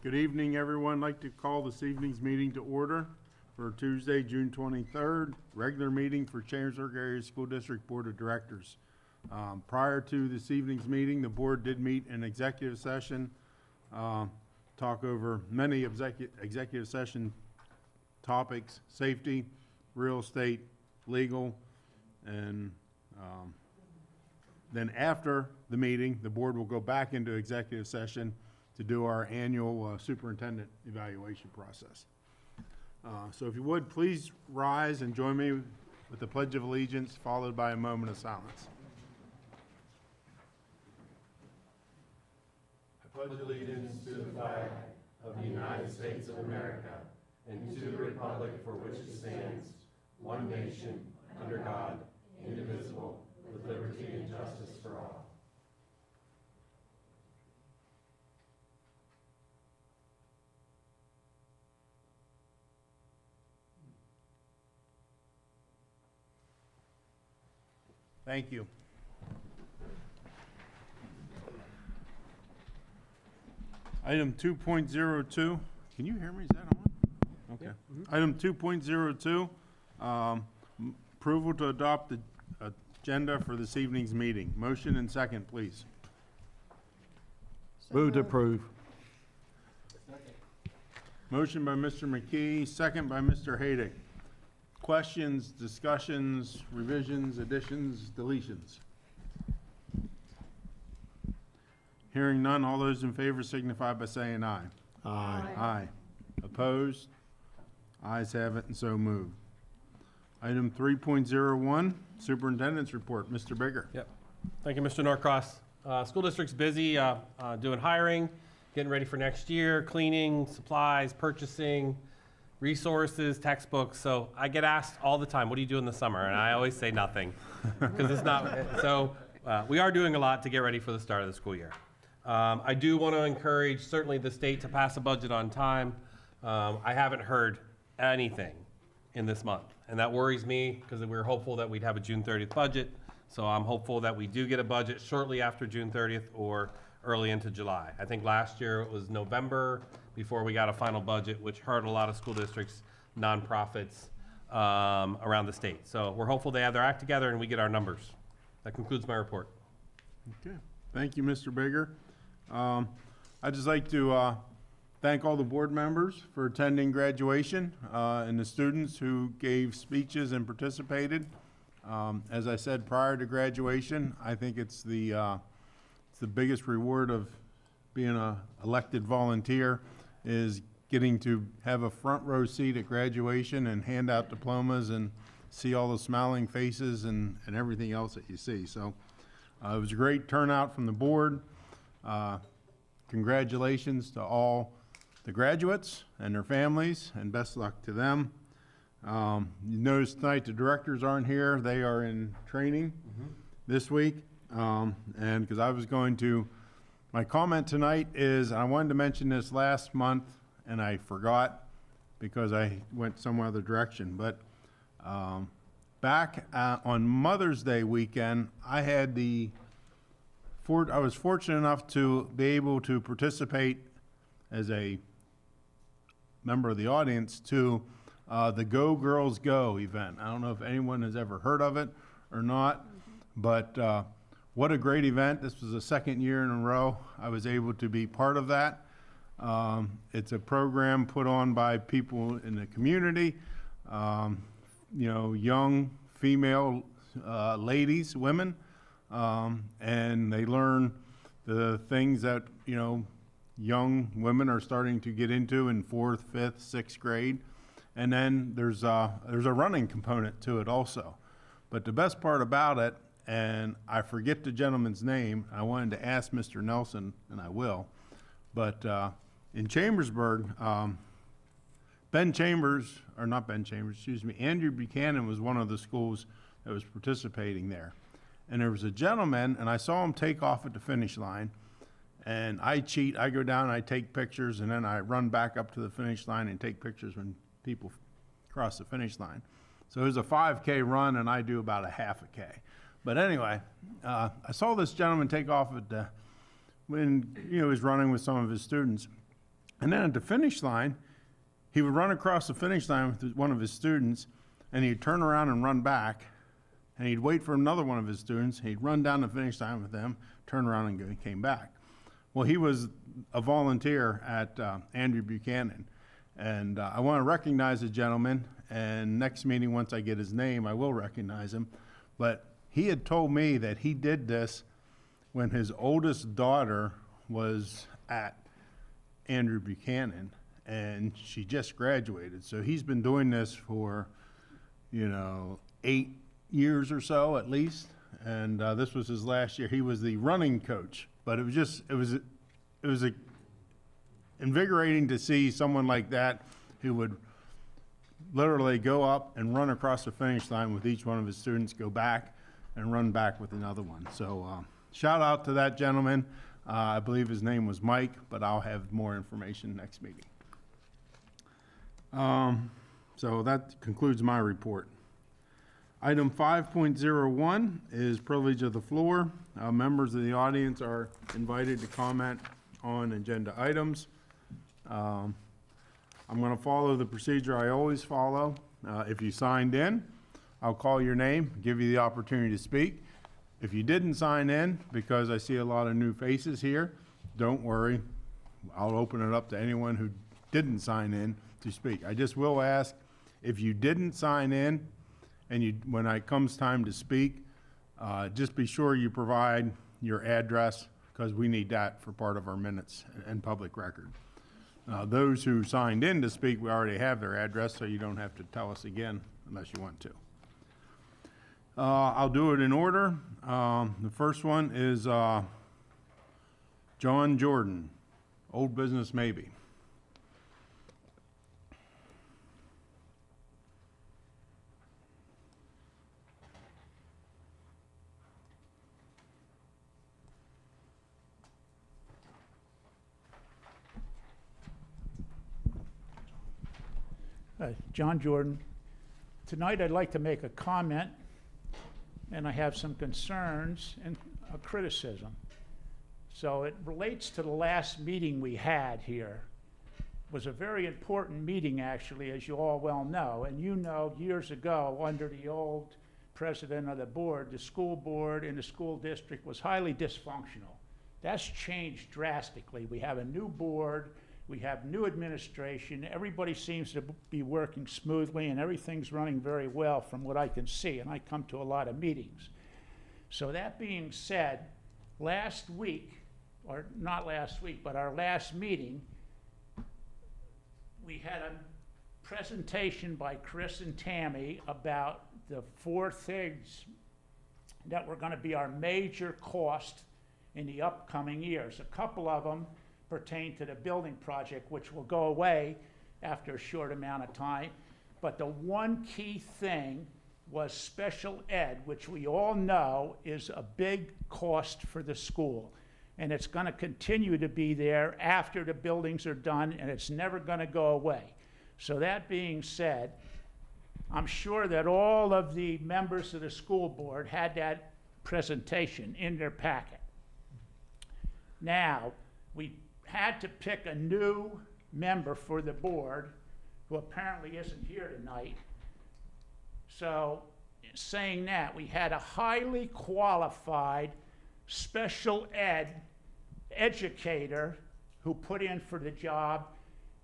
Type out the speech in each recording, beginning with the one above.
Good evening, everyone. I'd like to call this evening's meeting to order for Tuesday, June 23rd, regular meeting for Chambersburg Area School District Board of Directors. Prior to this evening's meeting, the board did meet in executive session, talk over many executive session topics: safety, real estate, legal, and then after the meeting, the board will go back into executive session to do our annual superintendent evaluation process. So if you would, please rise and join me with the Pledge of Allegiance, followed by a moment of silence. I pledge allegiance to the flag of the United States of America and to the republic for which it stands, one nation, under God, indivisible, with liberty and justice for all. Thank you. Item 2.02, can you hear me? Is that on? Okay. Yeah. Item 2.02, approval to adopt the agenda for this evening's meeting. Motion and second, please. Move to approve. Motion by Mr. McKee, second by Mr. Haydick. Questions, discussions, revisions, additions, deletions? Hearing none, all those in favor signify by saying aye. Aye. Aye. Opposed? Ayes have it and so moved. Item 3.01, Superintendent's Report. Mr. Bigger. Yep. Thank you, Mr. Norcross. School district's busy doing hiring, getting ready for next year, cleaning, supplies, purchasing, resources, textbooks. So I get asked all the time, what do you do in the summer? And I always say nothing, because it's not. So we are doing a lot to get ready for the start of the school year. I do want to encourage certainly the state to pass a budget on time. I haven't heard anything in this month, and that worries me because we were hopeful that we'd have a June 30th budget. So I'm hopeful that we do get a budget shortly after June 30th or early into July. I think last year it was November before we got a final budget, which hurt a lot of school districts, nonprofits around the state. So we're hopeful they have their act together and we get our numbers. That concludes my report. Okay. Thank you, Mr. Bigger. I'd just like to thank all the board members for attending graduation and the students who gave speeches and participated. As I said prior to graduation, I think it's the biggest reward of being an elected volunteer is getting to have a front row seat at graduation and hand out diplomas and see all the smiling faces and everything else that you see. So it was a great turnout from the board. Congratulations to all the graduates and their families, and best luck to them. You notice tonight the directors aren't here. They are in training this week. And because I was going to, my comment tonight is, I wanted to mention this last month and I forgot because I went some other direction, but back on Mother's Day weekend, I was fortunate enough to be able to participate as a member of the audience to the Go Girls Go event. I don't know if anyone has ever heard of it or not, but what a great event. This was the second year in a row I was able to be part of that. It's a program put on by people in the community, you know, young female ladies, women, and they learn the things that, you know, young women are starting to get into in 4th, 5th, 6th grade. And then there's a running component to it also. But the best part about it, and I forget the gentleman's name, I wanted to ask Mr. Nelson, and I will, but in Chambersburg, Andrew Buchanan was one of the schools that was participating there. And there was a gentleman, and I saw him take off at the finish line, and I cheat. I go down and I take pictures, and then I run back up to the finish line and take pictures when people cross the finish line. So it was a 5K run, and I do about a half a K. But anyway, I saw this gentleman take off at when he was running with some of his students, And then at the finish line, he would run across the finish line with one of his students, and he'd turn around and run back, and he'd wait for another one of his students. He'd run down the finish line with them, turn around and go, came back. Well, he was a volunteer at Andrew Buchanan, and I want to recognize the gentleman, and next meeting, once I get his name, I will recognize him. But he had told me that he did this when his oldest daughter was at Andrew Buchanan, and she just graduated. So he's been doing this for, 8 years or so at least, and this was his last year. He was the running coach, but it was invigorating to see someone like that who would literally go up and run across the finish line with each one of his students, go back and run back with another one. So shout out to that gentleman. I believe his name was Mike, but I'll have more information next meeting. So that concludes my report. Item 5.01 is privilege of the floor. Members of the audience are invited to comment on agenda items. I'm going to follow the procedure I always follow. If you signed in, I'll call your name, give you the opportunity to speak. If you didn't sign in, because I see a lot of new faces here, don't worry. I'll open it up to anyone who didn't sign in to speak. I just will ask, if you didn't sign in and when it comes time to speak, just be sure you provide your address, because we need that for part of our minutes and public record. Those who signed in to speak, we already have their address, so you don't have to tell us again unless you want to. I'll do it in order. The first one is John Jordan, old business maybe. John Jordan. Tonight I'd like to make a comment, and I have some concerns and a criticism. So it relates to the last meeting we had here. It was a very important meeting, actually, as you all well know. And you know, years ago, under the old president of the board, the school board in the school district was highly dysfunctional. That's changed drastically. We have a new board. We have new administration. Everybody seems to be working smoothly, and everything's running very well from what I can see, and I come to a lot of meetings. So that being said, last week, or not last week, but our last meeting, we had a presentation by Chris and Tammy about the 4 things that were going to be our major cost in the upcoming years. A couple of them pertain to the building project, which will go away after a short amount of time. But the one key thing was special ed, which we all know is a big cost for the school. And it's going to continue to be there after the buildings are done, and it's never going to go away. So that being said, I'm sure that all of the members of the school board had that presentation in their packet. Now, we had to pick a new member for the board, who apparently isn't here tonight. So, saying that, we had a highly qualified special ed educator who put in for the job,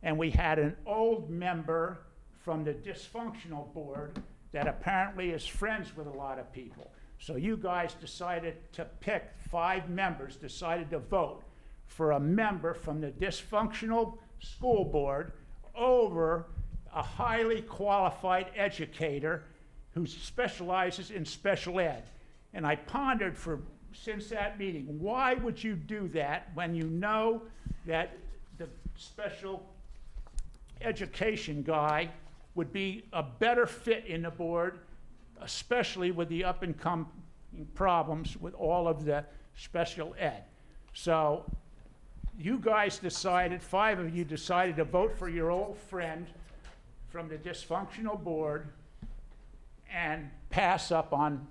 and we had an old member from the dysfunctional board that apparently is friends with a lot of people. So you guys decided to pick 5 members, decided to vote for a member from the dysfunctional school board over a highly qualified educator who specializes in special ed. And I pondered since that meeting, why would you do that when you know that the special education guy would be a better fit in the board, especially with the up-and-coming problems with all of the special ed. So you guys decided, 5 of you decided to vote for your old friend from the dysfunctional board and pass up on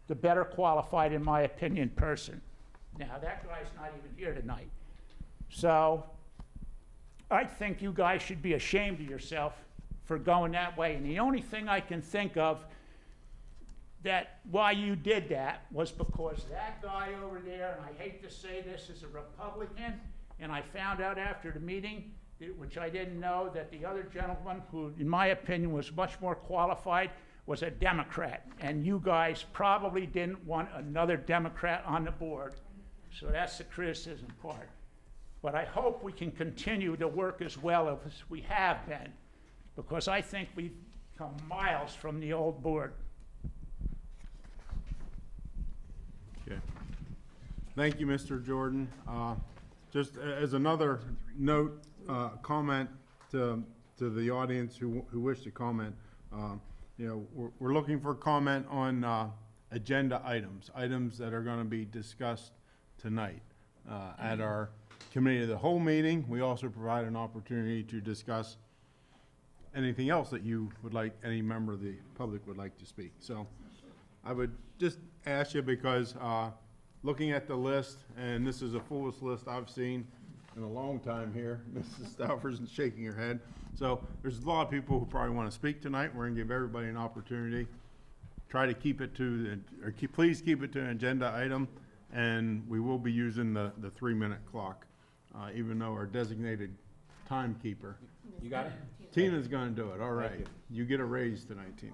the better qualified, in my opinion, person. Now, that guy's not even here tonight. So I think you guys should be ashamed of yourself for going that way. And the only thing I can think of that why you did that was because that guy over there, and I hate to say this, is a Republican, and I found out after the meeting, which I didn't know, that the other gentleman, who in my opinion was much more qualified, was a Democrat. And you guys probably didn't want another Democrat on the board. So that's the criticism part. But I hope we can continue to work as well as we have been, because I think we've come miles from the old board. Okay. Thank you, Mr. Jordan. Just as another note, comment to the audience who wish to comment, you know, we're looking for comment on agenda items that are going to be discussed tonight at our committee of the whole meeting. We also provide an opportunity to discuss anything else that you would like, any member of the public would like to speak. So I would just ask you, because looking at the list, and this is the fullest list I've seen in a long time here. Mrs. Staufer's shaking her head. So there's a lot of people who probably want to speak tonight. We're going to give everybody an opportunity. Try to keep it to, please keep it to an agenda item, and we will be using the 3-minute clock, even though our designated timekeeper. You got it? Tina's going to do it. All right. You get a raise tonight, Tina.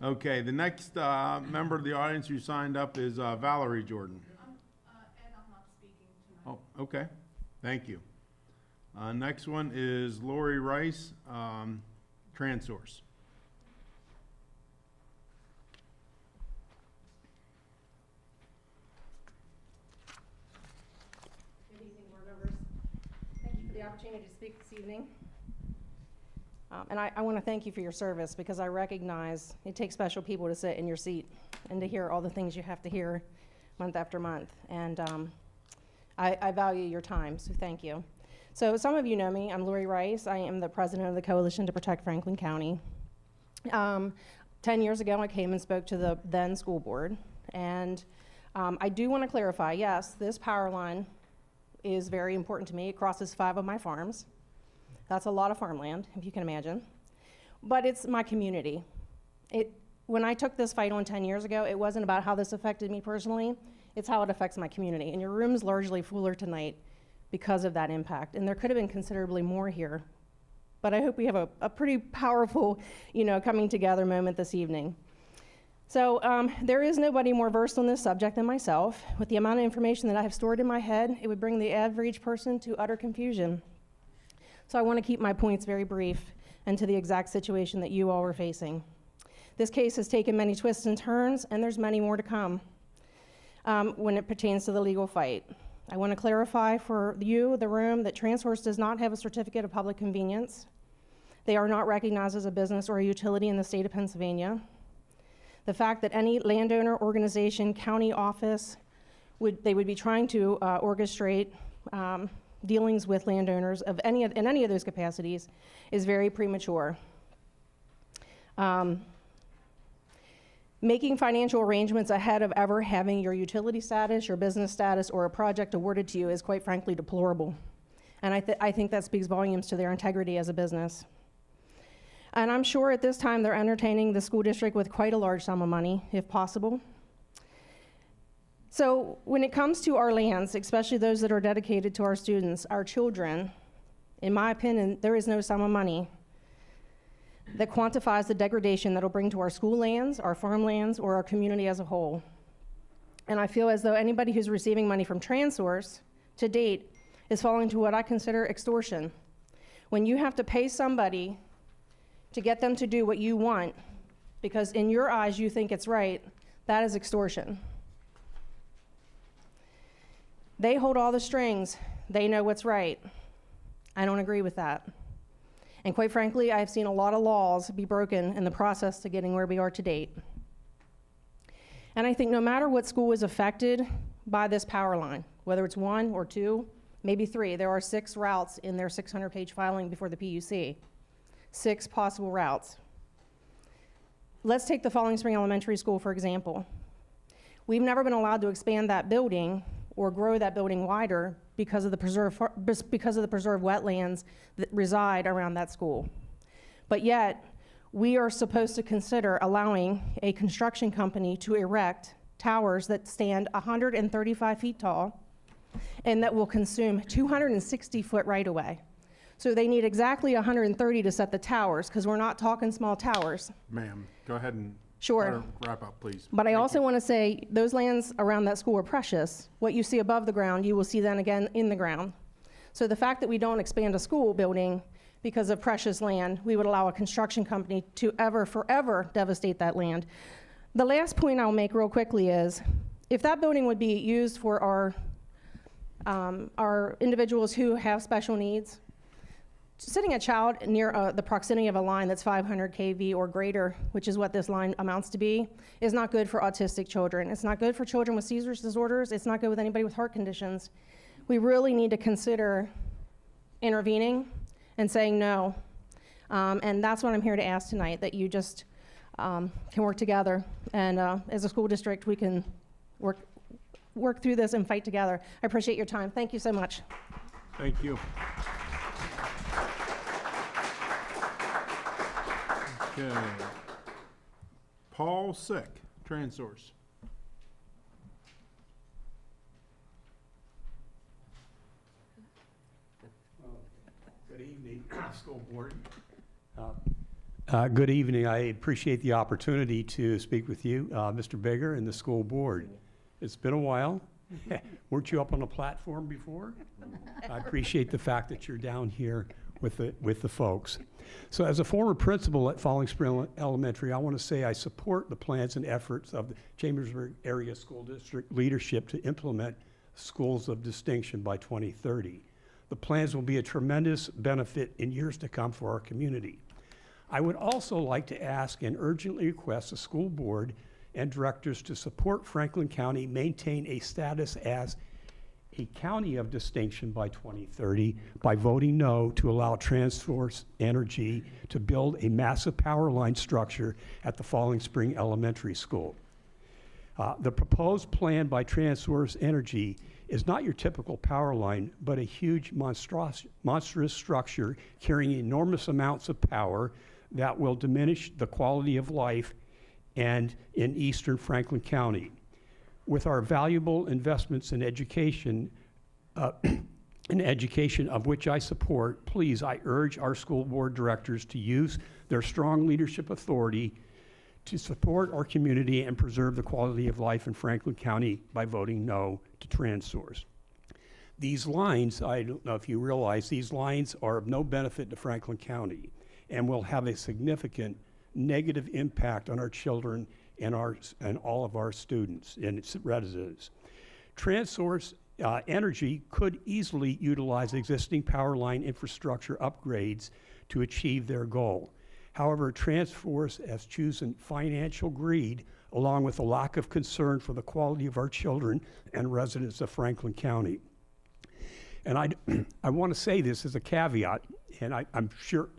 Okay, the next member of the audience who signed up is Valerie Jordan. Ed, I'm not speaking tonight. Oh, okay. Thank you. Next one is Lori Rice, Transource. Good evening, board members. Thank you for the opportunity to speak this evening. And I want to thank you for your service, because I recognize it takes special people to sit in your seat and to hear all the things you have to hear month after month. And I value your time, so thank you. So some of you know me. I'm Lori Rice. I am the president of the Coalition to Protect Franklin County. 10 years ago, I came and spoke to the then school board. And I do want to clarify, yes, this power line is very important to me. It crosses 5 of my farms. That's a lot of farmland, if you can imagine. But it's my community. When I took this fight on 10 years ago, it wasn't about how this affected me personally. It's how it affects my community. And your room's largely fuller tonight because of that impact. And there could have been considerably more here. But I hope we have a pretty powerful, coming together moment this evening. So there is nobody more versed on this subject than myself. With the amount of information that I have stored in my head, it would bring the average person to utter confusion. So I want to keep my points very brief and to the exact situation that you all were facing. This case has taken many twists and turns, and there's many more to come when it pertains to the legal fight. I want to clarify for you, the room, that TransSource does not have a certificate of public convenience. They are not recognized as a business or a utility in the state of Pennsylvania. The fact that any landowner, organization, county office, they would be trying to orchestrate dealings with landowners in any of those capacities is very premature. Making financial arrangements ahead of ever having your utility status, your business status, or a project awarded to you is quite frankly deplorable. And I think that speaks volumes to their integrity as a business. And I'm sure at this time they're entertaining the school district with quite a large sum of money, if possible. So when it comes to our lands, especially those that are dedicated to our students, our children, in my opinion, there is no sum of money that quantifies the degradation that'll bring to our school lands, our farmlands, or our community as a whole. And I feel as though anybody who's receiving money from TransSource to date is falling to what I consider extortion. When you have to pay somebody to get them to do what you want, because in your eyes you think it's right, that is extortion. They hold all the strings. They know what's right. I don't agree with that. And quite frankly, I've seen a lot of laws be broken in the process to getting where we are to date. And I think no matter what school is affected by this power line, whether it's 1 or 2, maybe 3, there are 6 routes in their 600-page filing before the PUC. 6 possible routes. Let's take the Falling Spring Elementary School, for example. We've never been allowed to expand that building or grow that building wider because of the preserved wetlands that reside around that school. But yet, we are supposed to consider allowing a construction company to erect towers that stand 135 feet tall and that will consume 260-foot right-of-way. So they need exactly 130 to set the towers, because we're not talking small towers. Ma'am, go ahead and Sure. wrap up, please. But I Thank also you. want to say, those lands around that school are precious. What you see above the ground, you will see then again in the ground. So the fact that we don't expand a school building because of precious land, we would allow a construction company to forever devastate that land. The last point I'll make real quickly is, if that building would be used for our individuals who have special needs, sitting a child near the proximity of a line that's 500 kV or greater, which is what this line amounts to be, is not good for autistic children. It's not good for children with seizure disorders. It's not good with anybody with heart conditions. We really need to consider intervening and saying no. And that's what I'm here to ask tonight, that you just can work together. And as a school district, we can work through this and fight together. I appreciate your time. Thank you so much. Thank you. Okay. Paul Sick, TransSource. Good evening, school board. Good evening. I appreciate the opportunity to speak with you, Mr. Bigger, and the school board. It's been a while. Weren't you up on the platform before? I appreciate the fact that you're down here with the folks. So as a former principal at Falling Spring Elementary, I want to say I support the plans and efforts of the Chambersburg Area School District leadership to implement schools of distinction by 2030. The plans will be a tremendous benefit in years to come for our community. I would also like to ask and urgently request the school board and directors to support Franklin County maintain a status as a county of distinction by 2030 by voting no to allow TransSource Energy to build a massive power line structure at the Falling Spring Elementary School. The proposed plan by TransSource Energy is not your typical power line, but a huge monstrous structure carrying enormous amounts of power that will diminish the quality of life and in eastern Franklin County. With our valuable investments in education, of which I support, please, I urge our school board directors to use their strong leadership authority to support our community and preserve the quality of life in Franklin County by voting no to TransSource. These lines, I don't know if you realize, these lines are of no benefit to Franklin County and will have a significant negative impact on our children and all of our students and its residents. TransSource Energy could easily utilize existing power line infrastructure upgrades to achieve their goal. However, TransSource has chosen financial greed along with a lack of concern for the quality of our children and residents of Franklin County. And I want to say this as a caveat, and I'm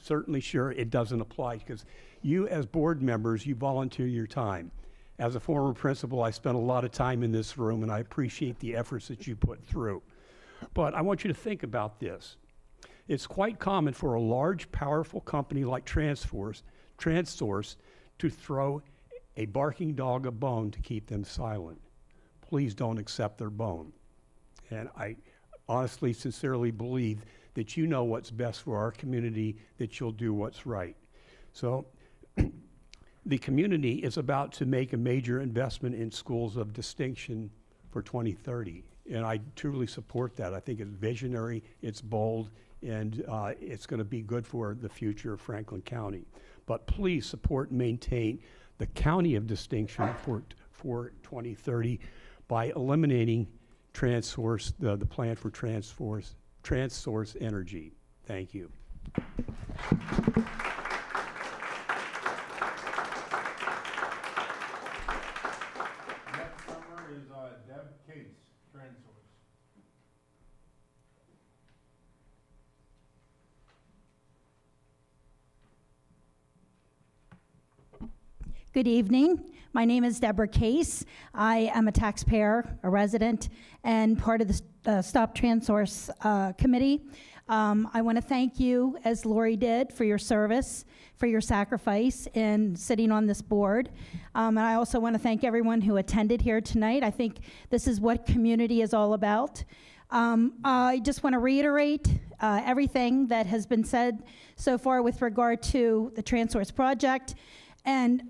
certainly sure it doesn't apply, because you as board members, you volunteer your time. As a former principal, I spent a lot of time in this room, and I appreciate the efforts that you put through. But I want you to think about this. It's quite common for a large, powerful company like TransSource to throw a barking dog a bone to keep them silent. Please don't accept their bone. And I honestly, sincerely believe that you know what's best for our community, that you'll do what's right. So the community is about to make a major investment in schools of distinction for 2030. And I truly support that. I think it's visionary, it's bold, and it's going to be good for the future of Franklin County. But please support and maintain the county of distinction for 2030 by eliminating TransSource, the plan for TransSource Energy. Thank you. Next comer is Deb Case, TransSource. Good evening. My name is Deborah Case. I am a taxpayer, a resident, and part of the Stop TransSource Committee. I want to thank you, as Lori did, for your service, for your sacrifice in sitting on this board. And I also want to thank everyone who attended here tonight. I think this is what community is all about. I just want to reiterate everything that has been said so far with regard to the TransSource project. And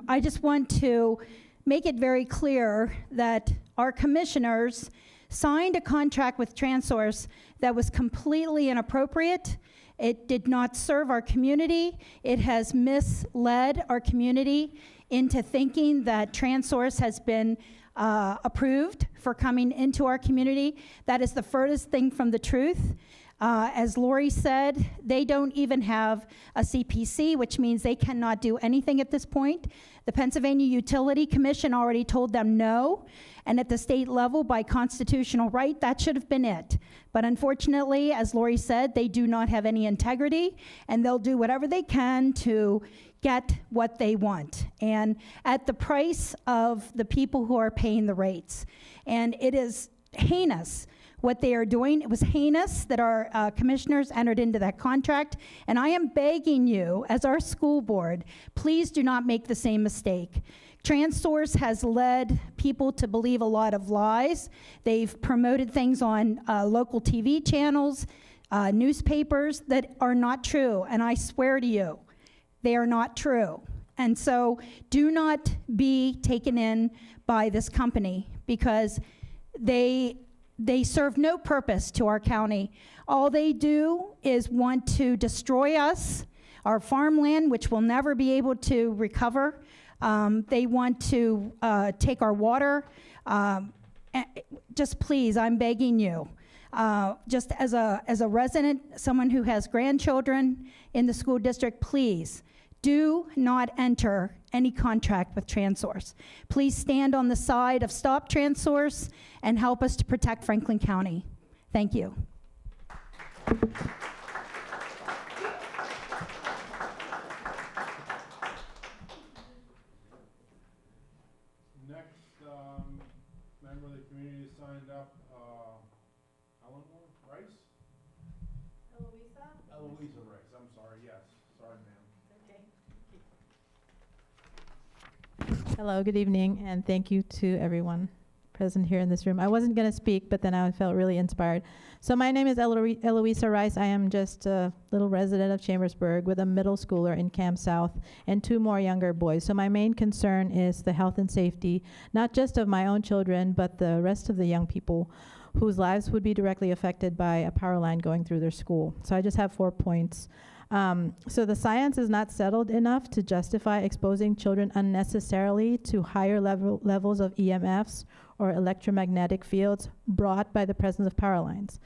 I just want to make it very clear that our commissioners signed a contract with TransSource that was completely inappropriate. It did not serve our community. It has misled our community into thinking that TransSource has been approved for coming into our community. That is the furthest thing from the truth. As Lori said, they don't even have a CPC, which means they cannot do anything at this point. The Pennsylvania Utility Commission already told them no, and at the state level, by constitutional right, that should have been it. But unfortunately, as Lori said, they do not have any integrity, and they'll do whatever they can to get what they want, and at the price of the people who are paying the rates. And it is heinous what they are doing. It was heinous that our commissioners entered into that contract, and I am begging you, as our school board, please do not make the same mistake. TransSource has led people to believe a lot of lies. They've promoted things on local TV channels, newspapers that are not true, and I swear to you, they are not true. And so do not be taken in by this company, because they serve no purpose to our county. All they do is want to destroy us, our farmland, which we'll never be able to recover. They want to take our water. Just please, I'm begging you. Just as a resident, someone who has grandchildren in the school district, please do not enter any contract with TransSource. Please stand on the side of Stop TransSource and help us to protect Franklin County. Thank you. Next member of the community signed up, Eleanor Rice? Eloisa Rice, I'm sorry, yes. Sorry, ma'am. Hello, good evening, and thank you to everyone present here in this room. I wasn't going to speak, but then I felt really inspired. So my name is Eloisa Rice. I am just a little resident of Chambersburg with a middle schooler in Camp South and 2 more younger boys. So my main concern is the health and safety, not just of my own children, but the rest of the young people whose lives would be directly affected by a power line going through their school. So I just have 4 points. So the science is not settled enough to justify exposing children unnecessarily to higher levels of EMFs or electromagnetic fields brought by the presence of power lines.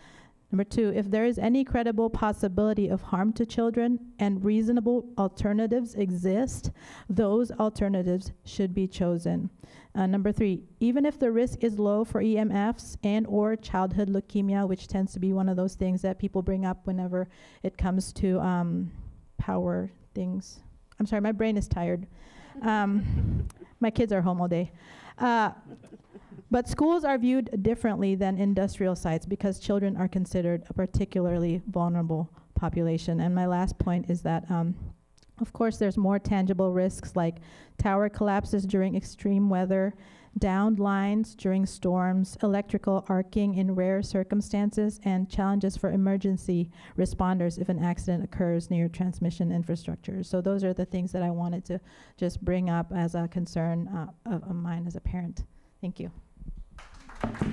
Number 2, if there is any credible possibility of harm to children and reasonable alternatives exist, those alternatives should be chosen. Number 3, even if the risk is low for EMFs and or childhood leukemia, which tends to be one of those things that people bring up whenever it comes to power things. I'm sorry, my brain is tired. My kids are home all day. But schools are viewed differently than industrial sites because children are considered a particularly vulnerable population. And my last point is that, of course, there's more tangible risks like tower collapses during extreme weather, downed lines during storms, electrical arcing in rare circumstances, and challenges for emergency responders if an accident occurs near transmission infrastructure. So those are the things that I wanted to just bring up as a concern of mine as a parent. Thank you. Okay,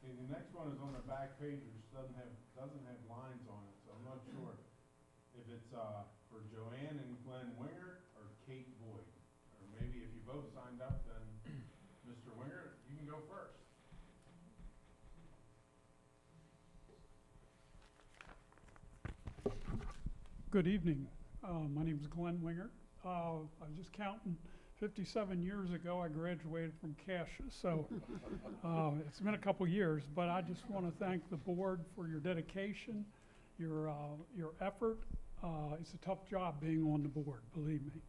the next one is on the back page, which doesn't have lines on it, so I'm not sure if it's for Joanne and Glenn Winger or Kate Boyd. Or maybe if you both signed up, then Mr. Winger, you can go first. Good evening. My name is Glenn Winger. I was just counting 57 years ago, I graduated from Cassius, so it's been a couple years, but I just want to thank the board for your dedication, your effort. It's a tough job being on the board, believe me.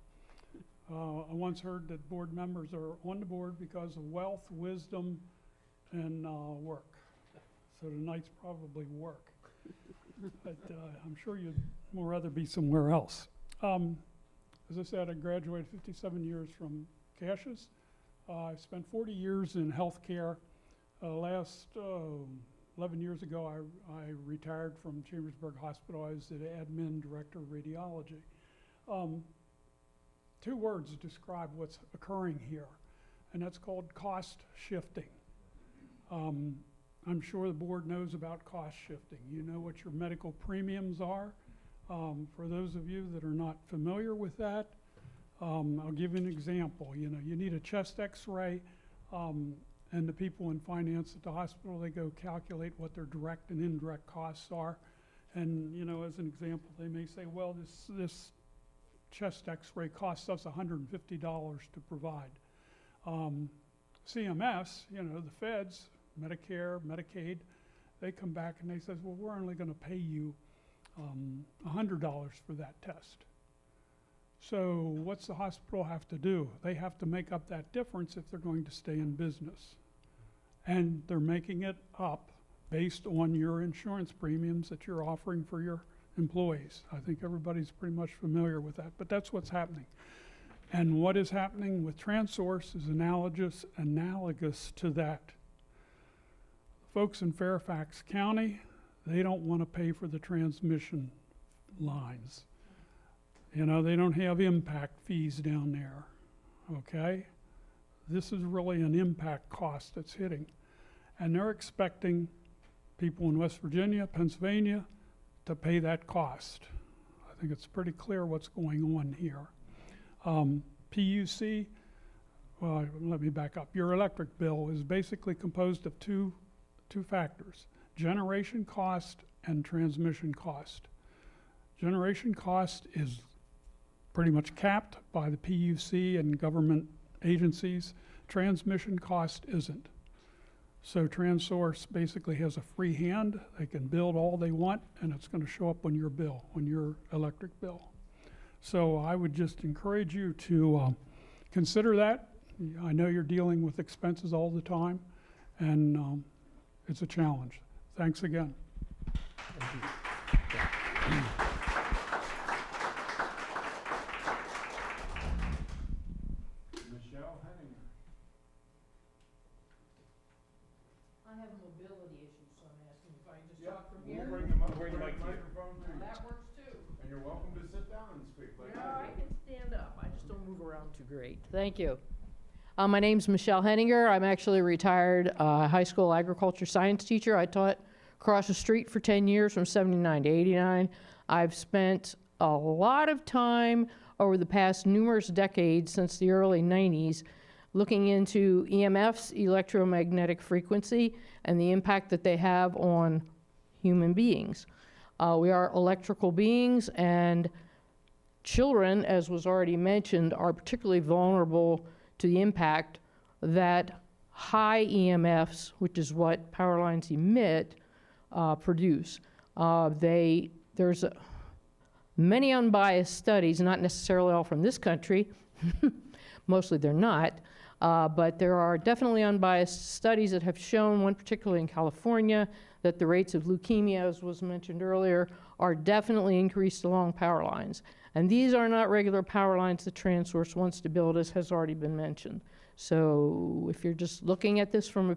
I once heard that board members are on the board because of wealth, wisdom, and work. So tonight's probably work. But I'm sure you'd more rather be somewhere else. As I said, I graduated 57 years from Cassius. I spent 40 years in healthcare. Last 11 years ago, I retired from Chambersburg Hospital. I was the admin director of radiology. 2 words describe what's occurring here, and that's called cost shifting. I'm sure the board knows about cost shifting. You know what your medical premiums are. For those of you that are not familiar with that, I'll give you an example. You know, you need a chest x-ray, and the people in finance at the hospital, they go calculate what their direct and indirect costs are. And, you know, as an example, they may say, well, this chest x-ray costs us $150 to provide. CMS, you know, the feds, Medicare, Medicaid, they come back and they say, well, we're only going to pay you $100 for that test. So what's the hospital have to do? They have to make up that difference if they're going to stay in business. And they're making it up based on your insurance premiums that you're offering for your employees. I think everybody's pretty much familiar with that, but that's what's happening. And what is happening with TransSource is analogous to that. Folks in Fairfax County, they don't want to pay for the transmission lines. You know, they don't have impact fees down there, okay? This is really an impact cost that's hitting. And they're expecting people in West Virginia, Pennsylvania, to pay that cost. I think it's pretty clear what's going on here. PUC, well, let me back up. Your electric bill is basically composed of two factors: generation cost and transmission cost. Generation cost is pretty much capped by the PUC and government agencies. Transmission cost isn't. So TransSource basically has a free hand. They can build all they want, and it's going to show up on your bill, on your electric bill. So I would just encourage you to consider that. I know you're dealing with expenses all the time, and it's a challenge. Thanks again. Thank you. Michelle Henning. I have a mobility issue, so I'm asking if I can just Yep, talk from we'll here. bring them up, Bring the mic to you. microphone to you. That works too. And you're welcome to sit down and speak like No, I I do. can stand up. I just don't move around too great. Thank you. My name's Michelle Henninger. I'm actually a retired high school agriculture science teacher. I taught across the street for 10 years from 79 to 89. I've spent a lot of time over the past numerous decades since the early 90s looking into EMFs, electromagnetic frequency, and the impact that they have on human beings. We are electrical beings, and children, as was already mentioned, are particularly vulnerable to the impact that high EMFs, which is what power lines emit, produce. There's many unbiased studies, not necessarily all from this country, mostly they're not, but there are definitely unbiased studies that have shown, one particularly in California, that the rates of leukemia, as was mentioned earlier, are definitely increased along power lines. And these are not regular power lines that TransSource wants to build, as has already been mentioned. So if you're just looking at this from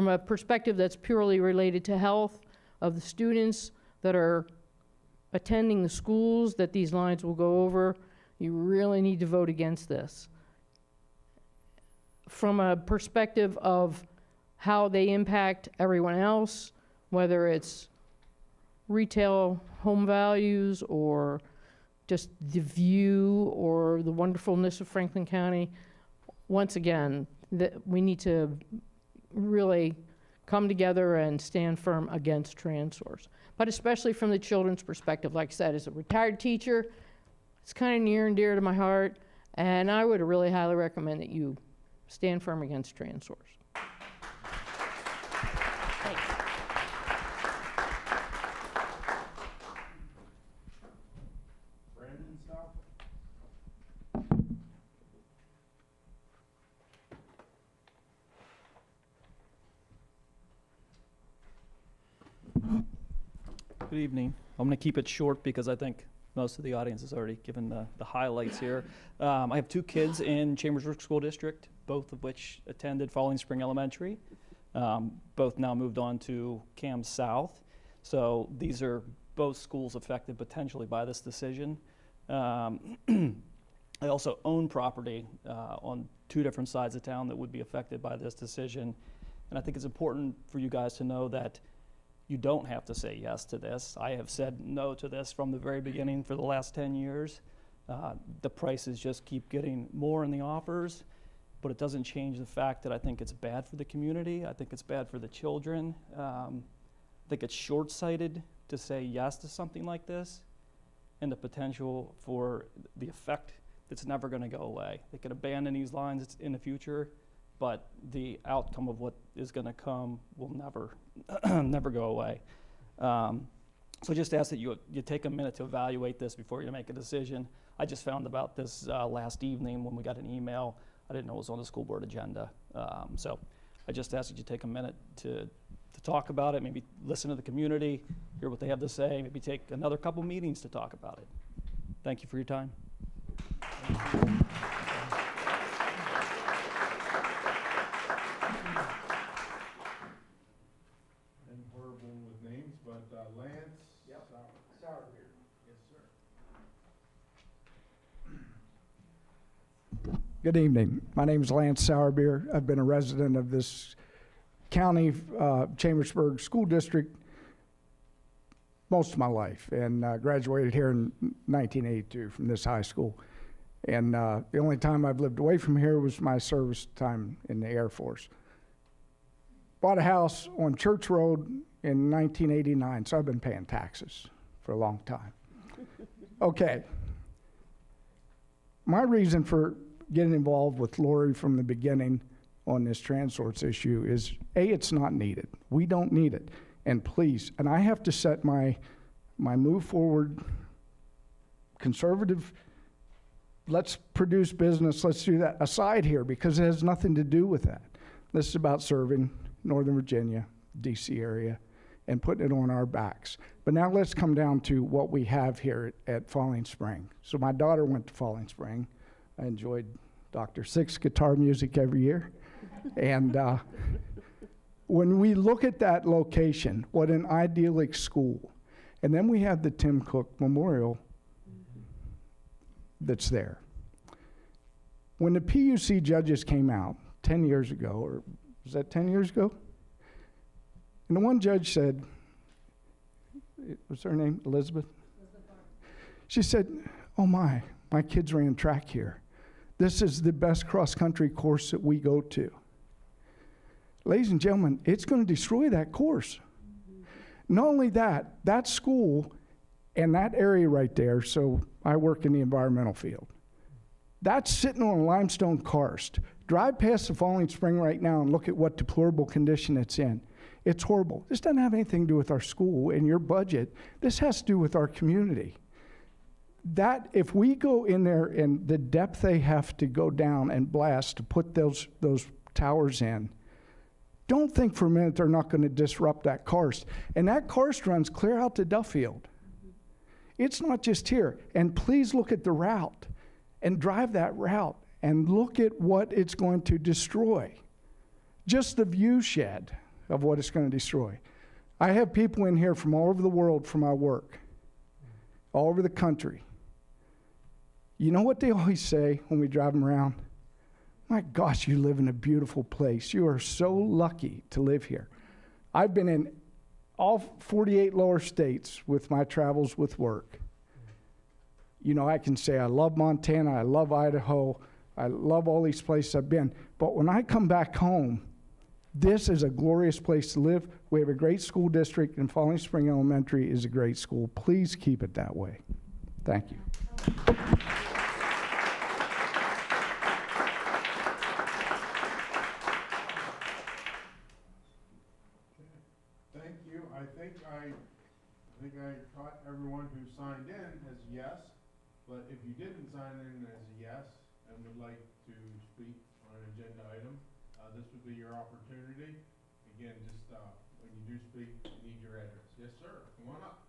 a perspective that's purely related to health of the students that are attending the schools that these lines will go over, you really need to vote against this. From a perspective of how they impact everyone else, whether it's retail home values or just the view or the wonderfulness of Franklin County, once again, we need to really come together and stand firm against TransSource. But especially from the children's perspective, like I said, as a retired teacher, it's kind of near and dear to my heart, and I would really highly recommend that you stand firm against TransSource. Good evening. I'm going to keep it short because I think most of the audience has already given the highlights here. I have 2 kids in Chambersburg School District, both of which attended Falling Spring Elementary. Both now moved on to Cam South. So these are both schools affected potentially by this decision. I also own property on 2 different sides of town that would be affected by this decision. And I think it's important for you guys to know that you don't have to say yes to this. I have said no to this from the very beginning for the last 10 years. The prices just keep getting more in the offers, but it doesn't change the fact that I think it's bad for the community. I think it's bad for the children. I think it's short-sighted to say yes to something like this and the potential for the effect that's never going to go away. They could abandon these lines in the future, but the outcome of what is going to come will never, never go away. So just ask that you take a minute to evaluate this before you make a decision. I just found about this last evening when we got an email. I didn't know it was on the school board agenda. So I just ask that you take a minute to talk about it, maybe listen to the community, hear what they have to say, maybe take another couple meetings to talk about it. Thank you for your time. And horrible with names, but Lance. Yep. Sourbeer. Yes, sir. Good evening. My name is Lance Sourbeer. I've been a resident of this county, Chambersburg School District, most of my life, and graduated here in 1982 from this high school. And the only time I've lived away from here was my service time in the Air Force. Bought a house on Church Road in 1989, so I've been paying taxes for a long time. Okay. My reason for getting involved with Lori from the beginning on this TransSource issue is, A, it's not needed. We don't need it. And please, and I have to set my move forward conservative, let's produce business, let's do that aside here, because it has nothing to do with that. This is about serving Northern Virginia, DC area, and putting it on our backs. But now let's come down to what we have here at Falling Spring. So my daughter went to Falling Spring. I enjoyed Dr. Six's guitar music every year. And when we look at that location, what an idyllic school. And then we have the Tim Cook Memorial that's there. When the PUC judges came out 10 years ago, or was that 10 years ago? And the one judge said, what's her name, Elizabeth? She said, oh my kids ran track here. This is the best cross-country course that we go to. Ladies and gentlemen, it's going to destroy that course. Not only that, that school and that area right there, so I work in the environmental field, that's sitting on a limestone karst. Drive past the Falling Spring right now and look at what deplorable condition it's in. It's horrible. This doesn't have anything to do with our school and your budget. This has to do with our community. That, if we go in there and the depth they have to go down and blast to put those towers in, don't think for a minute they're not going to disrupt that karst. And that karst runs clear out to Duffield. It's not just here. And please look at the route and drive that route and look at what it's going to destroy. Just the view shed of what it's going to destroy. I have people in here from all over the world for my work, all over the country. You know what they always say when we drive them around? My gosh, you live in a beautiful place. You are so lucky to live here. I've been in all 48 lower states with my travels with work. You know, I can say I love Montana, I love Idaho, I love all these places I've been. But when I come back home, this is a glorious place to live. We have a great school district, and Falling Spring Elementary is a great school. Please keep it that way. Thank you. Thank you. I think I caught everyone who signed in as yes, but if you didn't sign in as a yes and would like to speak on an agenda item, this would be your opportunity. Again, just when you do speak, you need your address. Yes, sir. Come on up.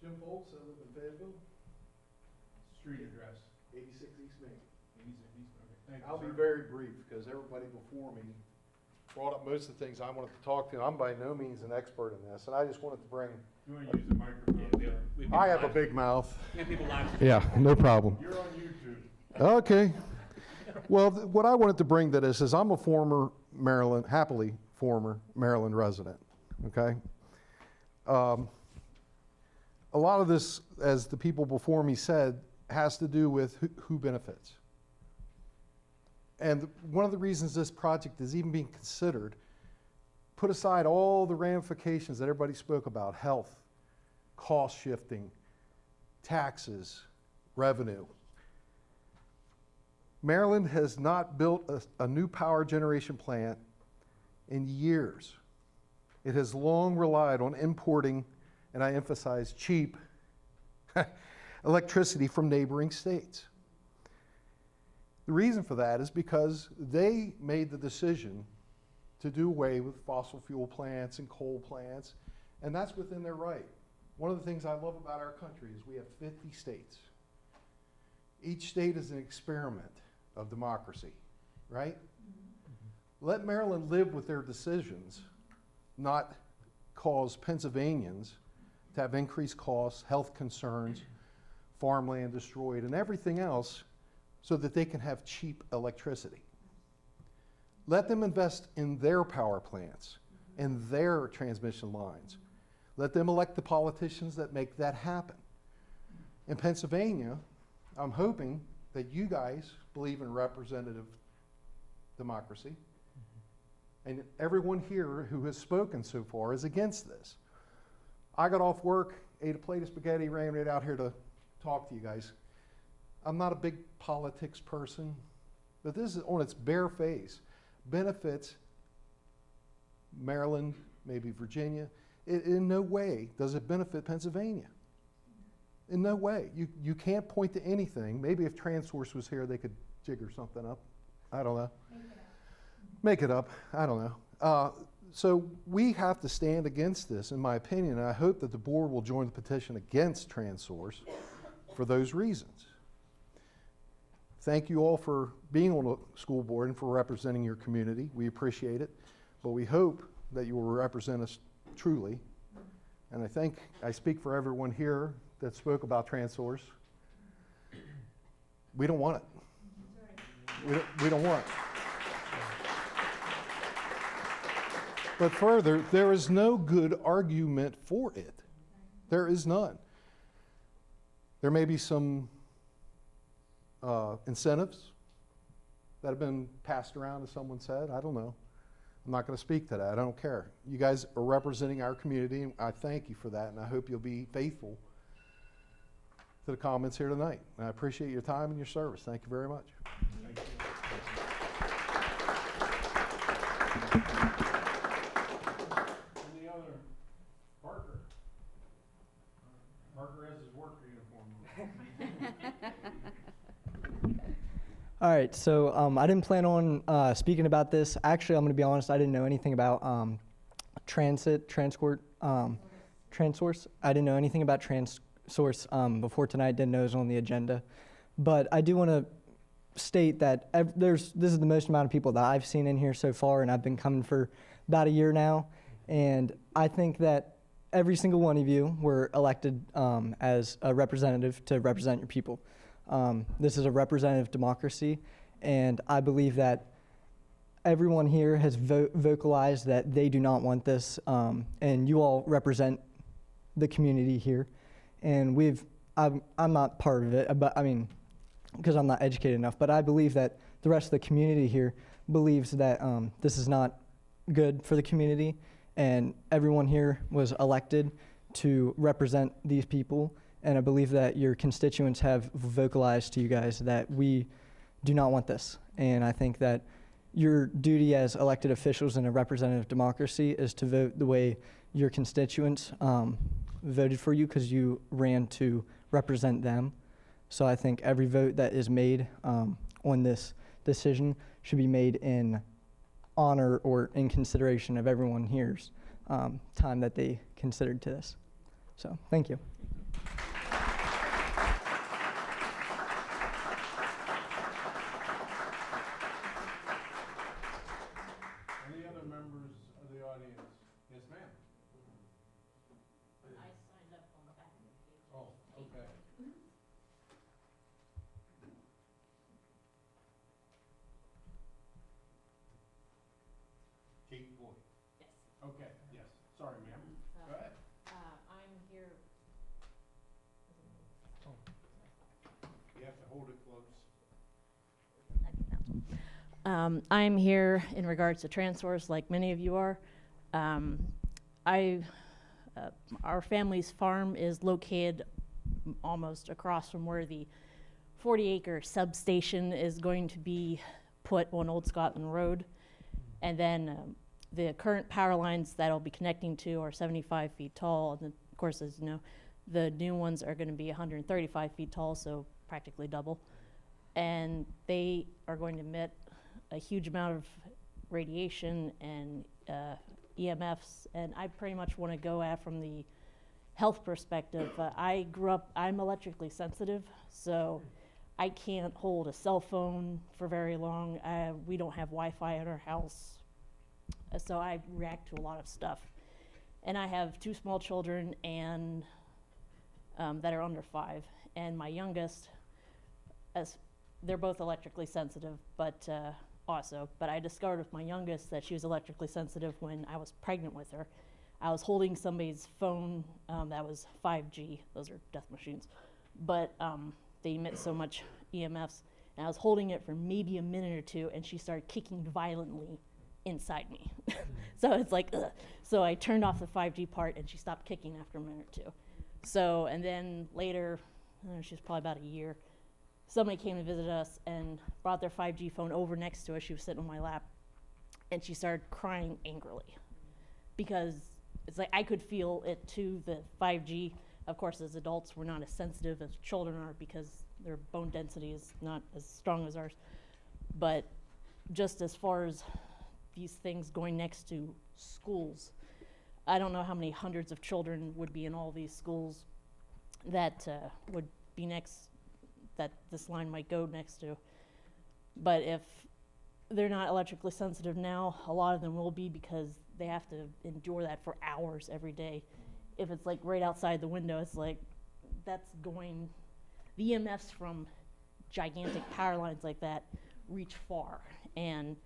Jim Foltz, I live in Fayetteville, Street address. 86 East Main. 86 East, okay. Thank you, I'll be sir. very brief because everybody before me brought up most of the things I wanted to talk to. I'm by no means an expert in this, and I just wanted to bring. You want to use the microphone? I have a big mouth. We have people live. Yeah, no problem. You're on YouTube. Okay. Well, what I wanted to bring to this is I'm a former Maryland, happily former Maryland resident, okay? A lot of this, as the people before me said, has to do with who benefits. And one of the reasons this project is even being considered, put aside all the ramifications that everybody spoke about, health, cost shifting, taxes, revenue. Maryland has not built a new power generation plant in years. It has long relied on importing, and I emphasize cheap, electricity from neighboring states. The reason for that is because they made the decision to do away with fossil fuel plants and coal plants, and that's within their right. One of the things I love about our country is we have 50 states. Each state is an experiment of democracy, right? Let Maryland live with their decisions, not cause Pennsylvanians to have increased costs, health concerns, farmland destroyed, and everything else so that they can have cheap electricity. Let them invest in their power plants, in their transmission lines. Let them elect the politicians that make that happen. In Pennsylvania, I'm hoping that you guys believe in representative democracy, and everyone here who has spoken so far is against this. I got off work, ate a plate of spaghetti, ran right out here to talk to you guys. I'm not a big politics person, but this is on its bare face benefits Maryland, maybe Virginia. In no way does it benefit Pennsylvania. In no way. You can't point to anything. Maybe if TransSource was here, they could jigger something up. I don't know. Make it up. I don't know. So we have to stand against this, in my opinion, and I hope that the board will join the petition against TransSource for those reasons. Thank you all for being on the school board and for representing your community. We appreciate it, but we hope that you will represent us truly. And I think I speak for everyone here that spoke about TransSource. We don't want it. We don't want it. But further, there is no good argument for it. There is none. There may be some incentives that have been passed around, as someone said. I don't know. I'm not going to speak to that. I don't care. You guys are representing our community, and I thank you for that, and I hope you'll be faithful to the comments here tonight. And I appreciate your time and your service. Thank you very much. Thank you. Any other? Parker. Parker has his work uniform on. All right, so I didn't plan on speaking about this. Actually, I'm going to be honest, I didn't know anything about TransSource. I didn't know anything about TransSource before tonight, didn't know it was on the agenda. But I do want to state that this is the most amount of people that I've seen in here so far, and I've been coming for about a year now. And I think that every single one of you were elected as a representative to represent your people. This is a representative democracy, and I believe that everyone here has vocalized that they do not want this, and you all represent the community here. And I'm not part of it, but I mean, because I'm not educated enough, but I believe that the rest of the community here believes that this is not good for the community, and everyone here was elected to represent these people. And I believe that your constituents have vocalized to you guys that we do not want this. And I think that your duty as elected officials in a representative democracy is to vote the way your constituents voted for you, because you ran to represent them. So I think every vote that is made on this decision should be made in honor or in consideration of everyone here's time that they considered to this. So thank you. I'm here in regards to TransSource, like many of you are. Our family's farm is located almost across from where the 40-acre substation is going to be put on Old Scotland Road. And then the current power lines that I'll be connecting to are 75 feet tall. And of course, as you know, the new ones are going to be 135 feet tall, so practically double. And they are going to emit a huge amount of radiation and EMFs. And I pretty much want to go at from the health perspective. I'm electrically sensitive, so I can't hold a cell phone for very long. We don't have Wi-Fi in our house, so I react to a lot of stuff. And I have 2 small children and that are under 5, and my youngest, they're both electrically sensitive, but I discovered with my youngest that she was electrically sensitive when I was pregnant with her. I was holding somebody's phone that was 5G. Those are death machines, but they emit so much EMFs. And I was holding it for maybe a minute or 2, and she started kicking violently inside me. So it's like, ugh. So I turned off the 5G part, and she stopped kicking after a minute or 2. So, and then later, she was probably about a year, somebody came to visit us and brought their 5G phone over next to us. She was sitting on my lap, and she started crying angrily because it's like I could feel it too, the 5G. Of course, as adults, we're not as sensitive as children are because their bone density is not as strong as ours. But just as far as these things going next to schools, I don't know how many hundreds of children would be in all these schools that would be next, that this line might go next to. But if they're not electrically sensitive now, a lot of them will be because they have to endure that for hours every day. If it's like right outside the window, it's like that's going, the EMFs from gigantic power lines like that reach far. And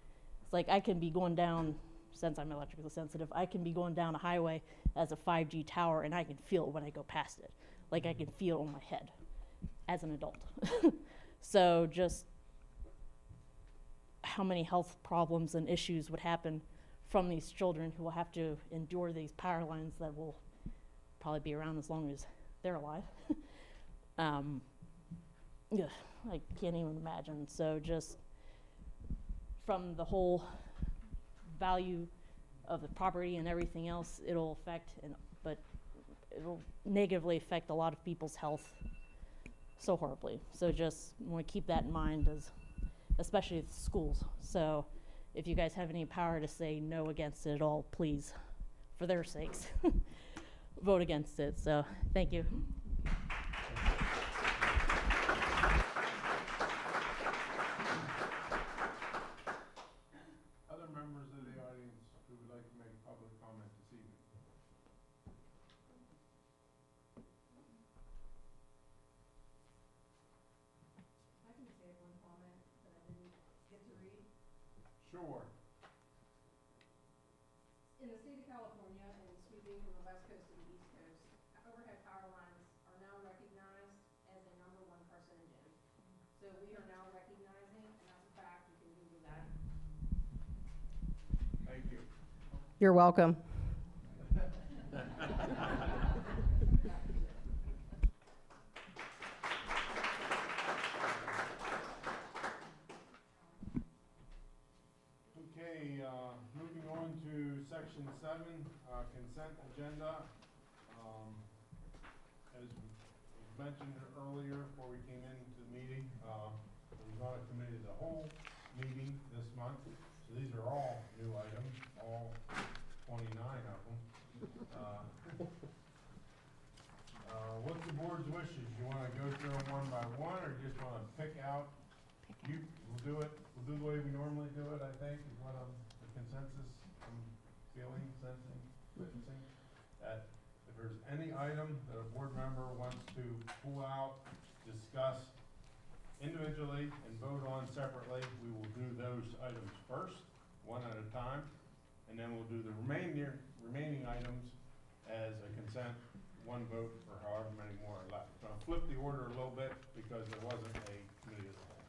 it's like I can be going down, since I'm electrically sensitive, I can be going down a highway as a 5G tower and I can feel it when I go past it. Like I can feel it on my head as an adult. So just how many health problems and issues would happen from these children who will have to endure these power lines that will probably be around as long as they're alive. Yeah, I can't even imagine. So just from the whole value of the property and everything else, it'll affect, but it'll negatively affect a lot of people's health so horribly. So just want to keep that in mind, especially at schools. So if you guys have any power to say no against it at all, please, for their sakes, vote against it. So thank you. Other members of the audience who would like to make public comment this evening? I can say one comment that I didn't get to read. Sure. In the state of California and sweeping from the west coast to the east coast, overhead power lines are now recognized as a #1 carcinogen. So we are now recognizing, and that's a fact, you can Google that. Thank you. You're welcome. Okay, moving on to section 7, consent agenda. As was mentioned earlier before we came into the meeting, there was not a committee of the whole meeting this month. So these are all new items, all 29 of them. What's the board's wishes? You want to go through them one by one, or just want to pick out? We'll do it. We'll do the way we normally do it, I think, is what the consensus I'm feeling, sensing, witnessing. That if there's any item that a board member wants to pull out, discuss individually, and vote on separately, we will do those items first, one at a time, and then we'll do the remaining items as a consent, one vote for however many more are left. So I'll flip the order a little bit because there wasn't a committee of the whole.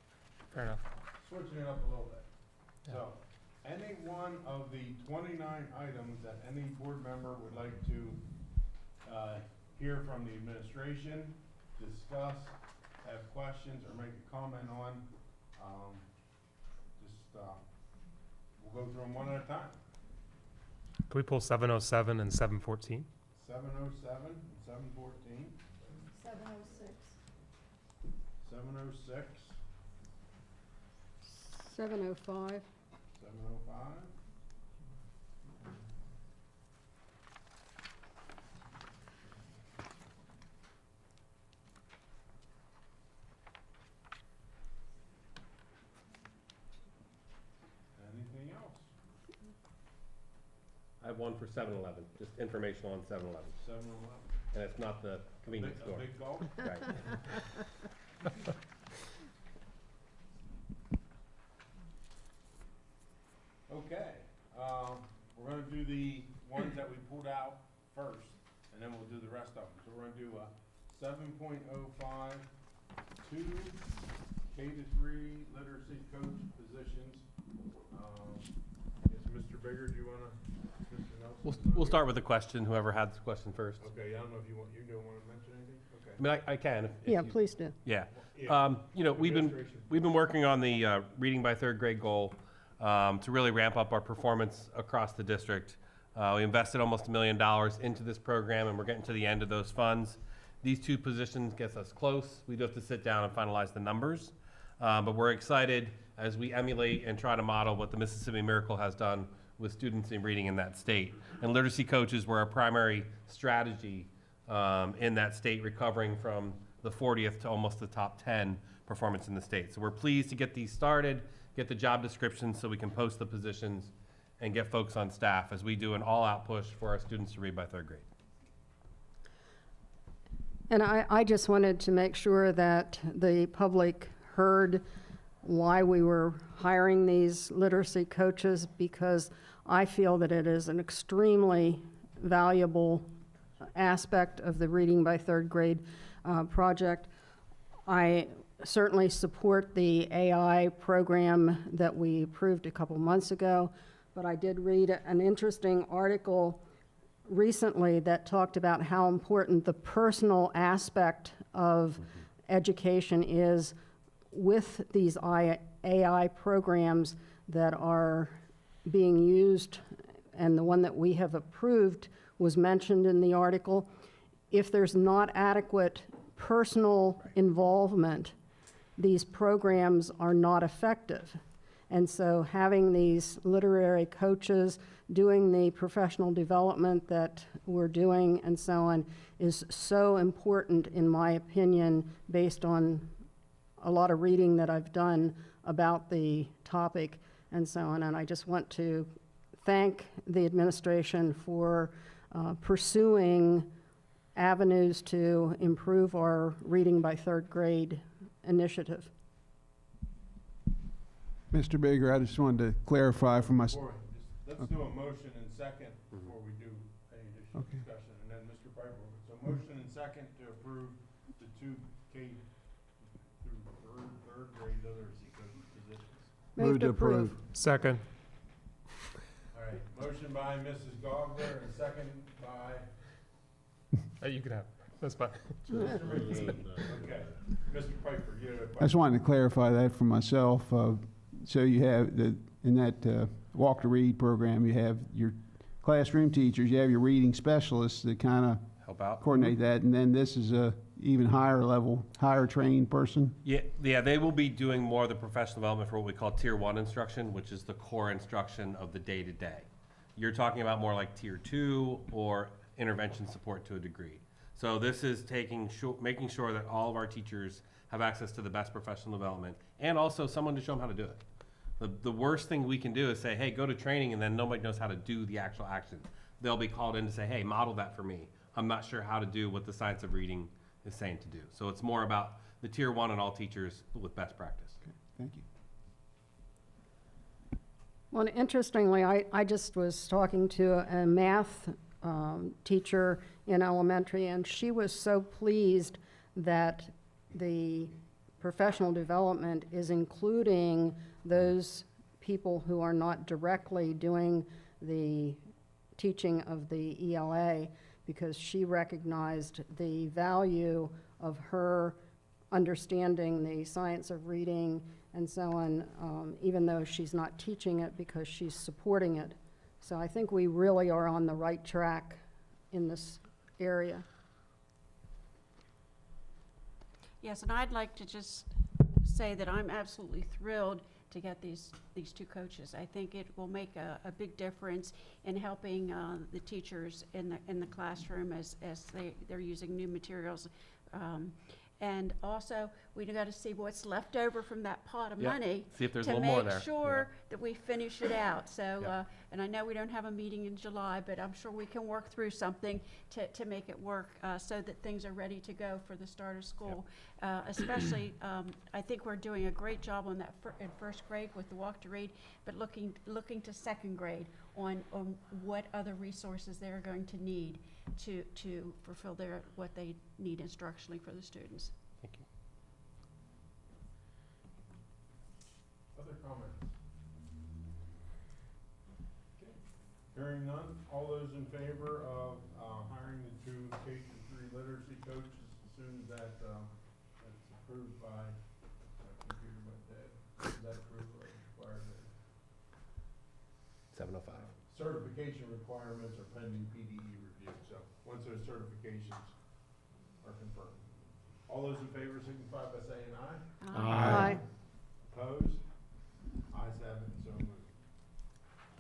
Fair enough. Switching it up a little bit. So, any one of the 29 items that any board member would like to hear from the administration, discuss, have questions, or make a comment on, we'll go through them one at a time. Can we pull 707 and 714? 707 and 714. 706. 706. 705. 705. Anything else? I have one for 7-Eleven, just informational on 7-Eleven. 711. And it's not the convenience A store. big gulp? Right. Okay, we're gonna do the ones that we pulled out first, and then we'll do the rest of them. So we're gonna do 7.05, 2 K-3 literacy coach positions. Yes, Mr. Bigger, do you wanna, Mr. Nelson? We'll start with the question, whoever had the question first. Okay, I don't know if you don't wanna mention anything? Okay. I mean, I can. if Yeah, you- please do. Yeah. Yeah. You know, we've been working on the reading by third grade goal to really ramp up our performance across the district. We invested almost $1 million into this program, and we're getting to the end of those funds. These 2 positions gets us close. We do have to sit down and finalize the numbers, but we're excited as we emulate and try to model what the Mississippi Miracle has done with students in reading in that state. And literacy coaches were our primary strategy in that state, recovering from the 40th to almost the top 10 performance in the state. So we're pleased to get these started, get the job descriptions so we can post the positions and get folks on staff as we do an all-out push for our students to read by third grade. And I just wanted to make sure that the public heard why we were hiring these literacy coaches, because I feel that it is an extremely valuable aspect of the Reading by Third Grade project. I certainly support the AI program that we approved a couple months ago, but I did read an interesting article recently that talked about how important the personal aspect of education is with these AI programs that are being used, and the one that we have approved was mentioned in the article. If there's not adequate personal involvement, these programs are not effective. And so having these literary coaches doing the professional development that we're doing and so on is so important, in my opinion, based on a lot of reading that I've done about the topic and so on. And I just want to thank the administration for pursuing avenues to improve our Reading by Third Grade initiative. Mr. Bigger, I just wanted to clarify for myself. Let's do a motion and second before we do any additional discussion, and then Mr. Piper. So motion and second to approve the 2 K through third grade literacy coach positions. Move to approve. Second. All right, motion by Mrs. Gogler and second by You can have it. That's fine. Mr. McKee. Okay, Mr. Piper, you had a I just question? wanted to clarify that for myself. So you have in that Walk to Read program, you have your classroom teachers, you have your reading specialists that kind of Help out. coordinate that, and then this is a even higher level, higher trained person. Yeah, they will be doing more of the professional development for what we call Tier 1 instruction, which is the core instruction of the day-to-day. You're talking about more like Tier 2 or intervention support to a degree. So this is making sure that all of our teachers have access to the best professional development and also someone to show them how to do it. The worst thing we can do is say, hey, go to training, and then nobody knows how to do the actual action. They'll be called in to say, hey, model that for me. I'm not sure how to do what the science of reading is saying to do. So it's more about the Tier 1 and all teachers with best practice. Okay, thank you. Well, interestingly, I just was talking to a math teacher in elementary, and she was so pleased that the professional development is including those people who are not directly doing the teaching of the ELA, because she recognized the value of her understanding the science of reading and so on, even though she's not teaching it, because she's supporting it. So I think we really are on the right track in this area. Yes, and I'd like to just say that I'm absolutely thrilled to get these two coaches. I think it will make a big difference in helping the teachers in the classroom as they're using new materials. And also, we got to see what's left over from that pot of Yeah, money see if there's a to little more make there. sure that we finish it out. So, Yeah. and I know we don't have a meeting in July, but I'm sure we can work through something to make it work so that things are ready to go for the start of school. Especially, I think we're doing a great job on that in first grade with the walk to read, but looking to second grade on what other resources they're going to need to fulfill what they need instructionally for the students. Thank you. Other comments? Okay. Hearing none, all those in favor of hiring the two K-3 literacy coaches as soon as that's approved by, computer went dead, is that approved or required? 7:05. Certification requirements are pending PDE review, so once those certifications are confirmed. All those in favor signify by saying aye. Aye. Opposed? Ayes have it, so moved.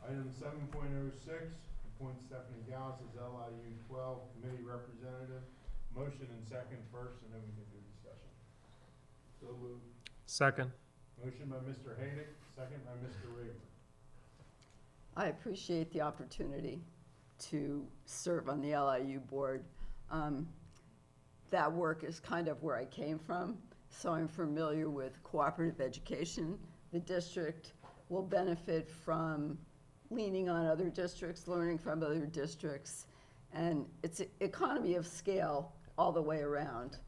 Item 7.06, appoint Stephanie Gauss as LIU 12 committee representative. Motion and second first, and then we can do discussion. So moved. Second. Motion by Mr. Haydick, second by Mr. Rayburn. I appreciate the opportunity to serve on the LIU board. That work is kind of where I came from, so I'm familiar with cooperative education. The district will benefit from leaning on other districts, learning from other districts, and it's an economy of scale all the way around.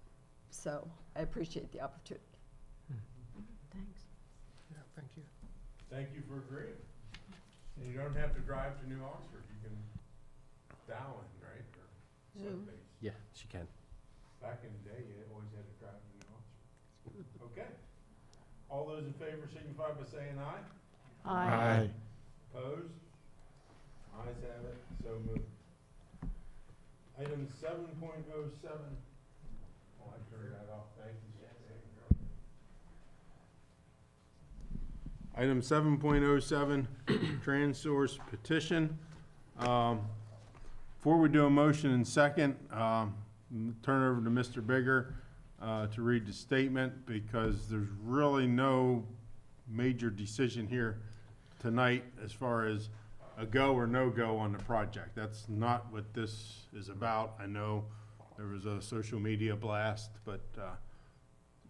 So I appreciate the opportunity. Thanks. Yeah, thank you. Thank you for agreeing. And you don't have to drive to New Oxford, you can dial in, right? Or Zoom. web-based. Yeah, she can. Back in the day, you always had to drive to New Oxford. Okay. All those in favor signify by saying aye. Aye. Opposed? Ayes have it, so moved. Item 7.07. Oh, I turned that off, thank you. Item 7.07, TransSource petition. Before we do a motion and second, turn over to Mr. Bigger to read the statement, because there's really no major decision here tonight as far as a go or no go on the project. That's not what this is about. I know there was a social media blast, but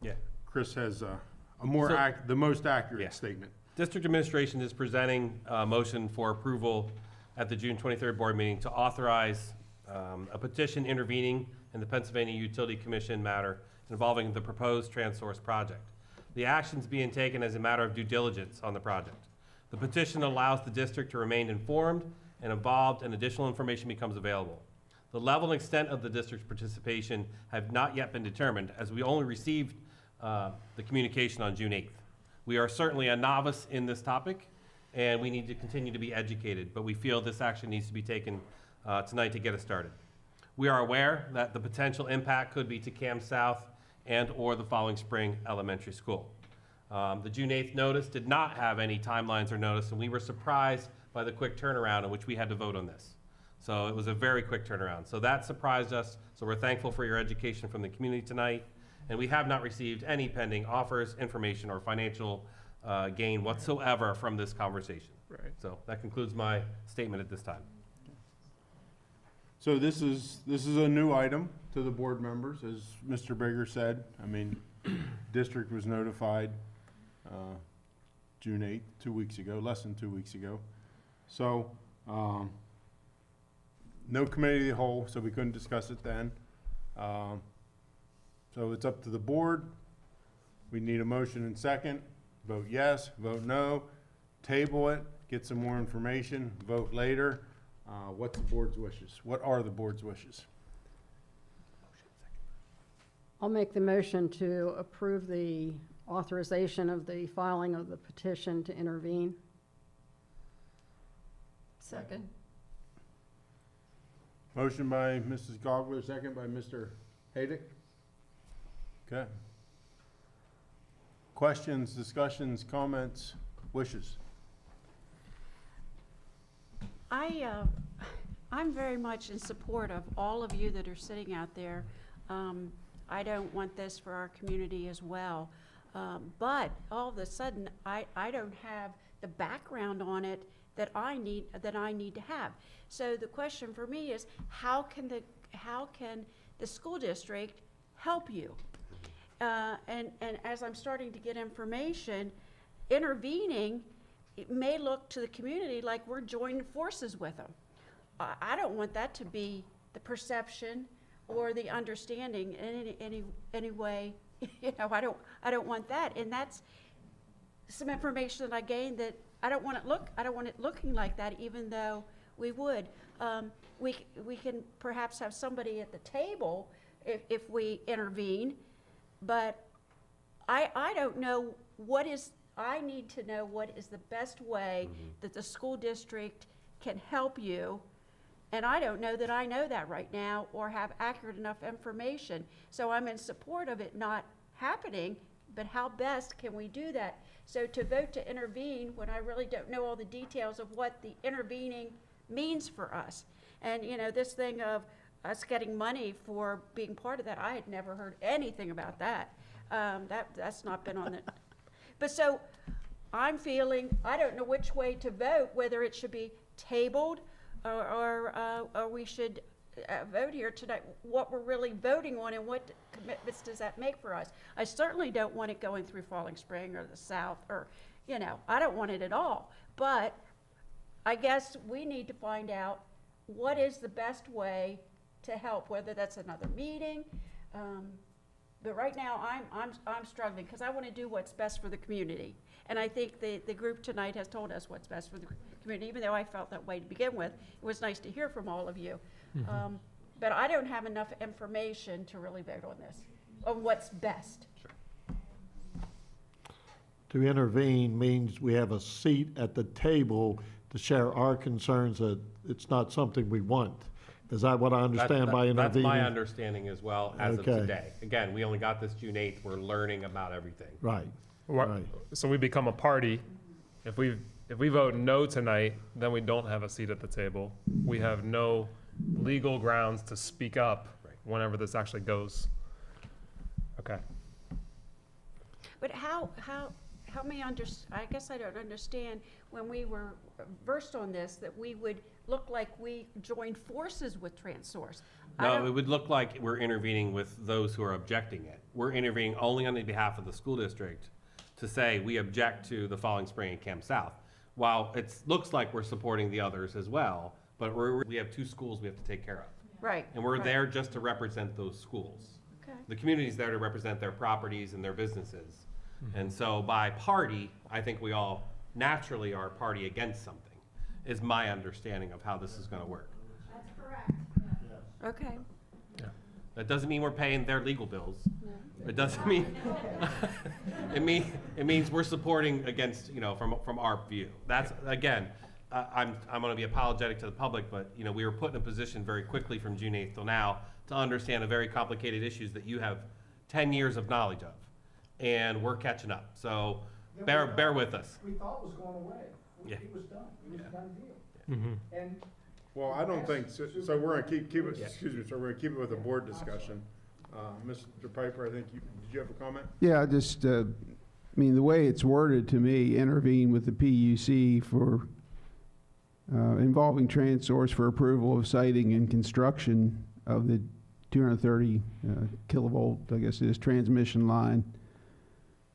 Yeah. Chris has a more So- the most accurate Yeah. statement. District Administration is presenting a motion for approval at the June 23rd board meeting to authorize a petition intervening in the Pennsylvania Utility Commission matter involving the proposed TransSource project. The actions being taken as a matter of due diligence on the project. The petition allows the district to remain informed and involved, and additional information becomes available. The level and extent of the district's participation have not yet been determined, as we only received the communication on June 8th. We are certainly a novice in this topic, and we need to continue to be educated, but we feel this action needs to be taken tonight to get us started. We are aware that the potential impact could be to Cam South and/or the Following Spring Elementary School. The June 8th notice did not have any timelines or notice, and we were surprised by the quick turnaround in which we had to vote on this. So it was a very quick turnaround. So that surprised us, so we're thankful for your education from the community tonight. And we have not received any pending offers, information, or financial gain whatsoever from this conversation. Right. So that concludes my statement at this time. So this is a new item to the board members, as Mr. Bigger said. I mean, district was notified June 8th, 2 weeks ago, less than 2 weeks ago. So, no committee of the whole, so we couldn't discuss it then. So it's up to the board. We need a motion and second. Vote yes, vote no. table it, get some more information, vote later. What's the board's wishes? What are the board's wishes? I'll make the motion to approve the authorization of the filing of the petition to intervene. Second. Motion by Mrs. Gogler, second by Mr. Haydick. Okay. Questions, discussions, comments, wishes? I'm very much in support of all of you that are sitting out there. I don't want this for our community as well. But all of a sudden, I don't have the background on it that I need to have. So the question for me is, how can the school district help you? And as I'm starting to get information, intervening, it may look to the community like we're joining forces with them. I don't want that to be the perception or the understanding in any way. You know, I don't want that. And that's some information that I gained that I don't want it looking like that, even though we would. We can perhaps have somebody at the table if we intervene, but I don't know I need to know what is the best way that the school district can help you. And I don't know that I know that right now or have accurate enough information. So I'm in support of it not happening, but how best can we do that? So to vote to intervene when I really don't know all the details of what the intervening means for us. And you know, this thing of us getting money for being part of that, I had never heard anything about that. That's not been on the, but so I'm feeling, I don't know which way to vote, whether it should be tabled or we should vote here tonight, what we're really voting on and what commitments does that make for us. I certainly don't want it going through Falling Spring or the South or, you know, I don't want it at all. But I guess we need to find out what is the best way to help, whether that's another meeting. But right now I'm struggling because I want to do what's best for the community. And I think the group tonight has told us what's best for the community, even though I felt that way to begin with. It was nice to hear from all of you. But I don't have enough information to really vote on this, on what's best. To intervene means we have a seat at the table to share our concerns that it's not something we want. Is that what I understand by intervening? That's my understanding as well as Okay. of today. Again, we only got this June 8th. We're learning about everything. Right. Right. So we become a party. If we vote no tonight, then we don't have a seat at the table. We have no legal grounds to speak up whenever this actually goes. Okay. But how may I guess I don't understand when we were versed on this that we would look like we joined forces with TransSource. No, it would look like we're intervening with those who are objecting it. We're intervening only on the behalf of the school district to say we object to the Falling Spring and Camp South. While it looks like we're supporting the others as well, but we have two schools we have to take care of. Right. And we're there just to represent those schools. Okay. The community's there to represent their properties and their businesses. And so by party, I think we all naturally are a party against something, is my understanding of how this is going to work. That's correct. Okay. That doesn't mean we're paying their legal bills. No. It doesn't mean, it means we're supporting against, you know, from our view. That's, again, I'm going to be apologetic to the public, but, you know, we were put in a position very quickly from June 8th till now to understand a very complicated issues that you have 10 years of knowledge of. And we're catching up. So bear with us. We thought was going away. Yeah. It was done. It was a done deal. And Well, I don't think, so we're gonna keep it, excuse me, so we're gonna keep it with a board discussion. Mr. Piper, I think did you have a comment? Yeah, just, I mean, the way it's worded to me, intervene with the PUC for involving TransSource for approval of siting and construction of the 230 kilovolt, I guess it is, transmission line.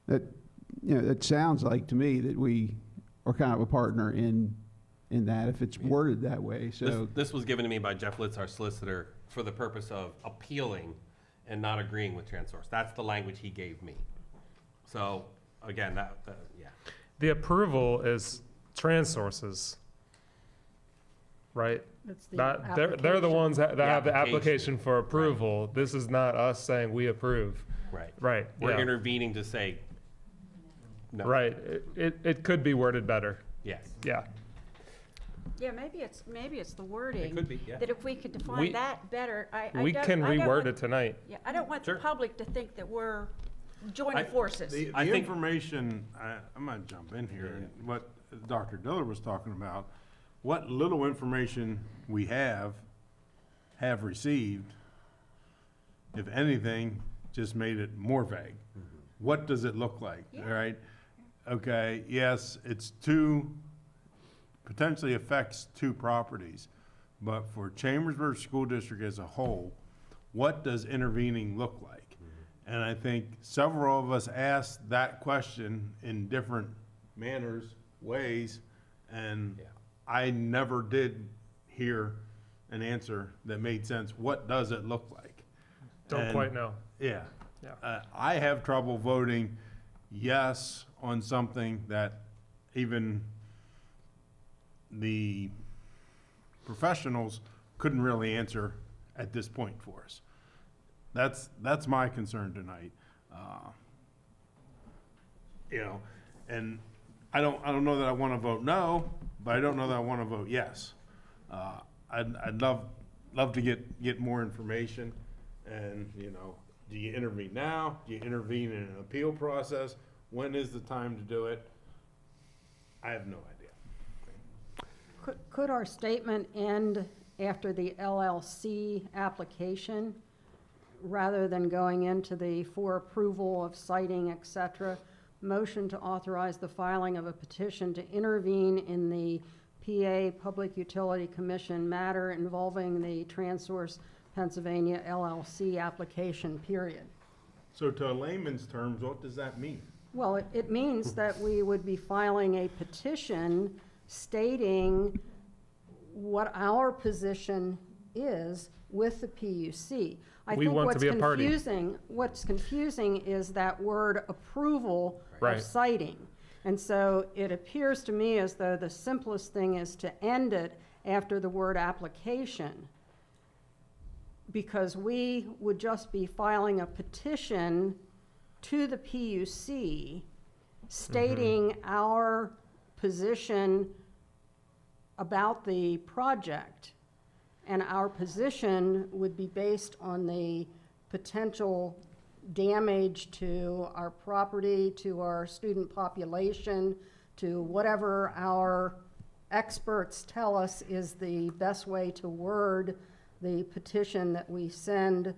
That, you know, that sounds like to me that we are kind of a partner in that, if it's worded that way. So This was given to me by Jeff Litz, our solicitor, for the purpose of appealing and not agreeing with TransSource. That's the language he gave me. So again, yeah. The approval is TransSources, right? It's the They're the ones that have the application. application for approval. This is not us saying we approve. Right. Right, We're yeah. intervening to say, no. Right, it could be worded better. Yes. Yeah. Yeah, maybe it's the wording. could be, yeah. That if we could define We- that better, I We don't- can I don't reword want- it tonight. Yeah, I don't want the Sure. public to think that we're joining forces. The I think- information, I'm gonna jump in here, and what Dr. Diller was talking about, what little information we have received, if anything, just made it more vague. What does it look like, all right? Okay, yes, it's potentially affects 2 properties, but for Chambersburg School District as a whole, what does intervening look like? And I think several of us asked that question in different manners, ways, and I never did hear an answer that made sense. What does it look like? Don't quite know. Yeah. Yeah. I have trouble voting yes on something that even the professionals couldn't really answer at this point for us. That's my concern tonight. You know, and I don't know that I want to vote no, but I don't know that I want to vote yes. I'd love to get more information, and you know, do you intervene now? Do you intervene in an appeal process? When is the time to do it? I have no idea. Could our statement end after the LLC application, rather than going into the for approval of citing, et cetera, motion to authorize the filing of a petition to intervene in the PA Public Utility Commission matter involving the TransSource Pennsylvania LLC application, period? So to a layman's terms, what does that mean? Well, it means that we would be filing a petition stating what our position is with the PUC. I We think want to what's be a party. what's confusing is that word approval Right. of citing. And so it appears to me as though the simplest thing is to end it after the word application, because we would just be filing a petition to the PUC stating our position about the project. And our position would be based on the potential damage to our property, to our student population, to whatever our experts tell us is the best way to word the petition that we send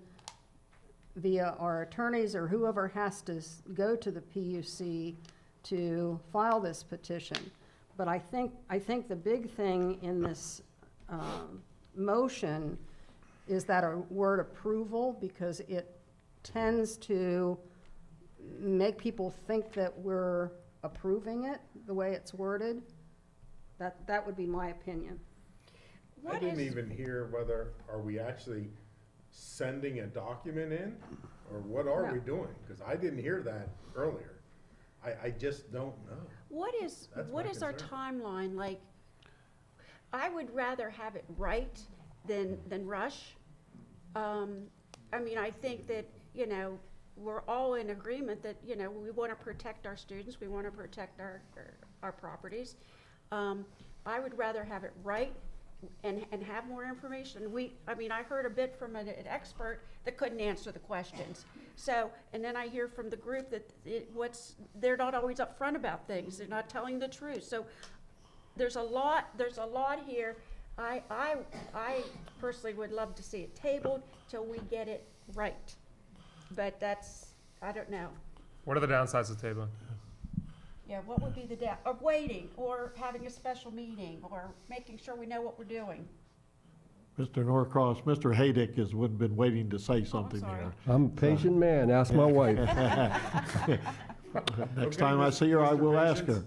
via our attorneys or whoever has to go to the PUC to file this petition. But I think the big thing in this motion is that a word approval, because it tends to make people think that we're approving it, the way it's worded. That would be my opinion. I didn't even hear whether, are we actually sending a document in, or what are No. we doing? Because I didn't hear that earlier. I just don't know. What is That's my our concern. timeline? Like, I would rather have it right than rush. I mean, I think that, you know, we're all in agreement that, you know, we want to protect our students, we want to protect our properties. I would rather have it right and have more information. I mean, I heard a bit from an expert that couldn't answer the questions. So, and then I hear from the group that they're not always upfront about things. They're not telling the truth. So there's a lot here. I personally would love to see it tabled till we get it right. But I don't know. What are the downsides of tabling? Yeah, what would be the of waiting, or having a special meeting, or making sure we know what we're doing? Mr. Norcross, Mr. Haydick has been waiting to say something sorry. here. I'm a patient man. Ask my wife. Next time I see her, I will ask her.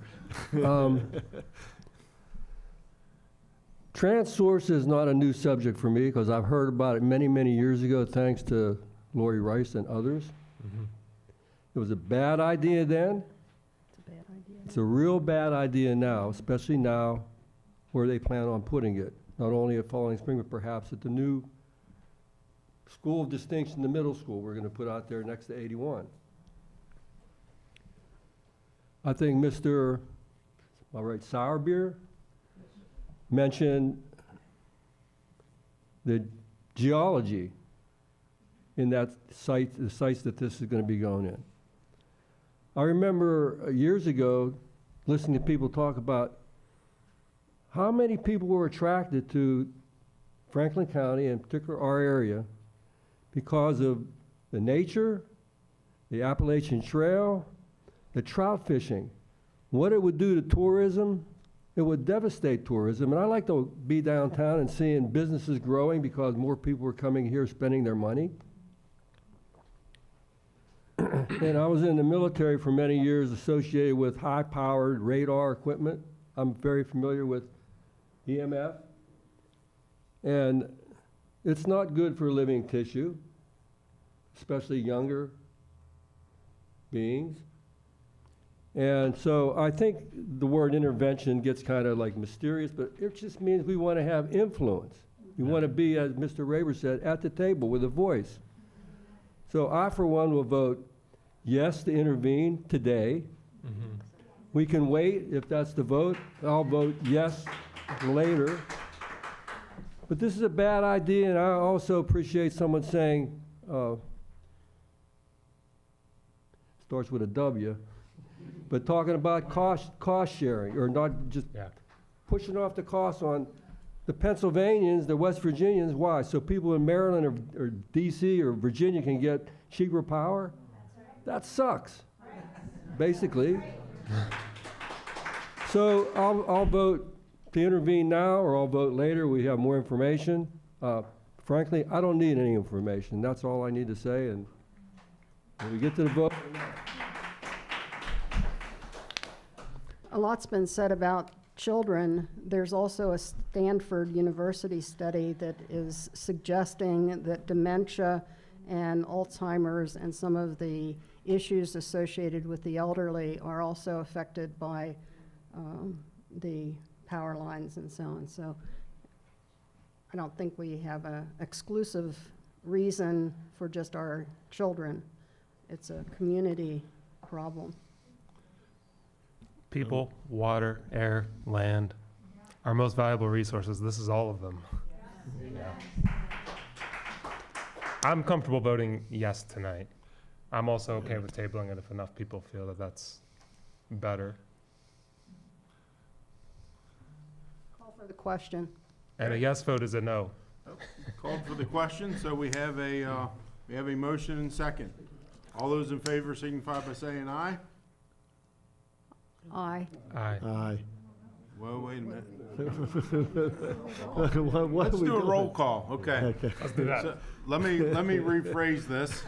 TransSource is not a new subject for me because I've heard about it many, many years ago, thanks to Lori Rice and others. It was a bad idea then. It's a real bad idea now, especially now where they plan on putting it, not only at Falling Spring, but perhaps at the new School of Distinction, the middle school we're going to put out there next to 81. I think Mr. Sourbeer mentioned the geology in that site, the sites that this is going to be going in. I remember years ago listening to people talk about how many people were attracted to Franklin County, in particular our area, because of the nature, the Appalachian Trail, the trout fishing. What it would do to tourism, it would devastate tourism. And I like to be downtown and seeing businesses growing because more people are coming here spending their money. And I was in the military for many years associated with high-powered radar equipment. I'm very familiar with EMF. And it's not good for living tissue, especially younger beings. And so I think the word intervention gets kind of like mysterious, but it just means we want to have influence. We want to be, as Mr. Raber said, at the table with a voice. So I, for one, will vote yes to intervene today. Mm-hmm. We can wait if that's the vote. I'll vote yes later. But this is a bad idea, and I also appreciate someone saying, starts with a W, but talking about cost sharing, or not just pushing off the cost on the Pennsylvanians, the West Virginians. Why? So people in Maryland or DC or Virginia can get cheaper power? That sucks, basically. So I'll vote to intervene now, or I'll vote later. We have more information. Frankly, I don't need any information. That's all I need to say. And when we get to the vote. A lot's been said about children. There's also a Stanford University study that is suggesting that dementia and Alzheimer's and some of the issues associated with the elderly are also affected by the power lines and so on. So I don't think we have an exclusive reason for just our children. It's a community problem. People, water, air, land, our most valuable resources. This is all of them. Yeah. I'm comfortable voting yes tonight. I'm also okay with tabling it if enough people feel that that's better. Call for the question. And a yes vote is a no. Called for the question, so we have a motion and second. All those in favor signify by saying aye. Aye. Aye. Aye. Well, wait a minute. What Let's do a roll call, okay. Let's do that. So, let me rephrase this.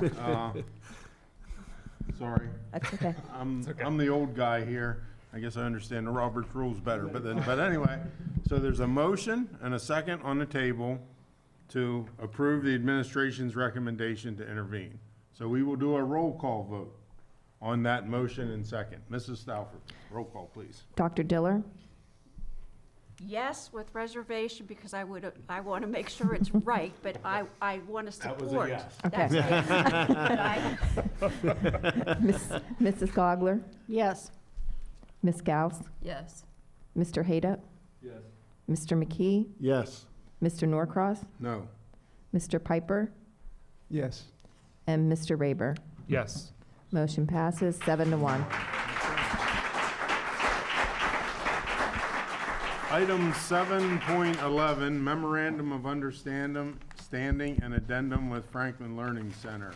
Sorry. That's okay. I'm the old guy here. I guess I understand the Robert's rules better, but anyway, so there's a motion and a second on the table to approve the administration's recommendation to intervene. So we will do a roll call vote on that motion and second. Mrs. Stauffer, roll call, please. Dr. Diller? Yes, with reservation, because I want to make sure it's right, but I want to support. Okay. Mrs. Gogler? Yes. Ms. Gauss? Yes. Mr. Haydup? Yes. Mr. McKee? Yes. Mr. Norcross? No. Mr. Piper? Yes. And Mr. Raber? Yes. Motion passes 7-1. Item 7.11, Memorandum of Understanding and Addendum with Franklin Learning Center.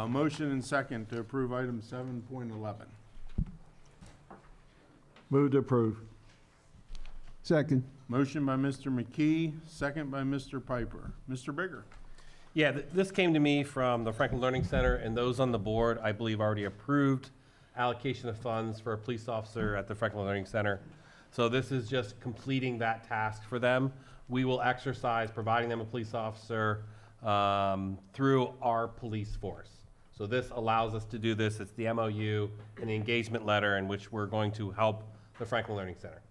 Motion and second to approve item 7.11. Move to approve. Second. Motion by Mr. McKee, second by Mr. Piper. Mr. Bigger. Yeah, this came to me from the Franklin Learning Center, and those on the board, I believe, already approved allocation of funds for a police officer at the Franklin Learning Center. So this is just completing that task for them. We will exercise providing them a police officer through our police force. So this allows us to do this. It's the MOU and the engagement letter in which we're going to help the Franklin Learning Center.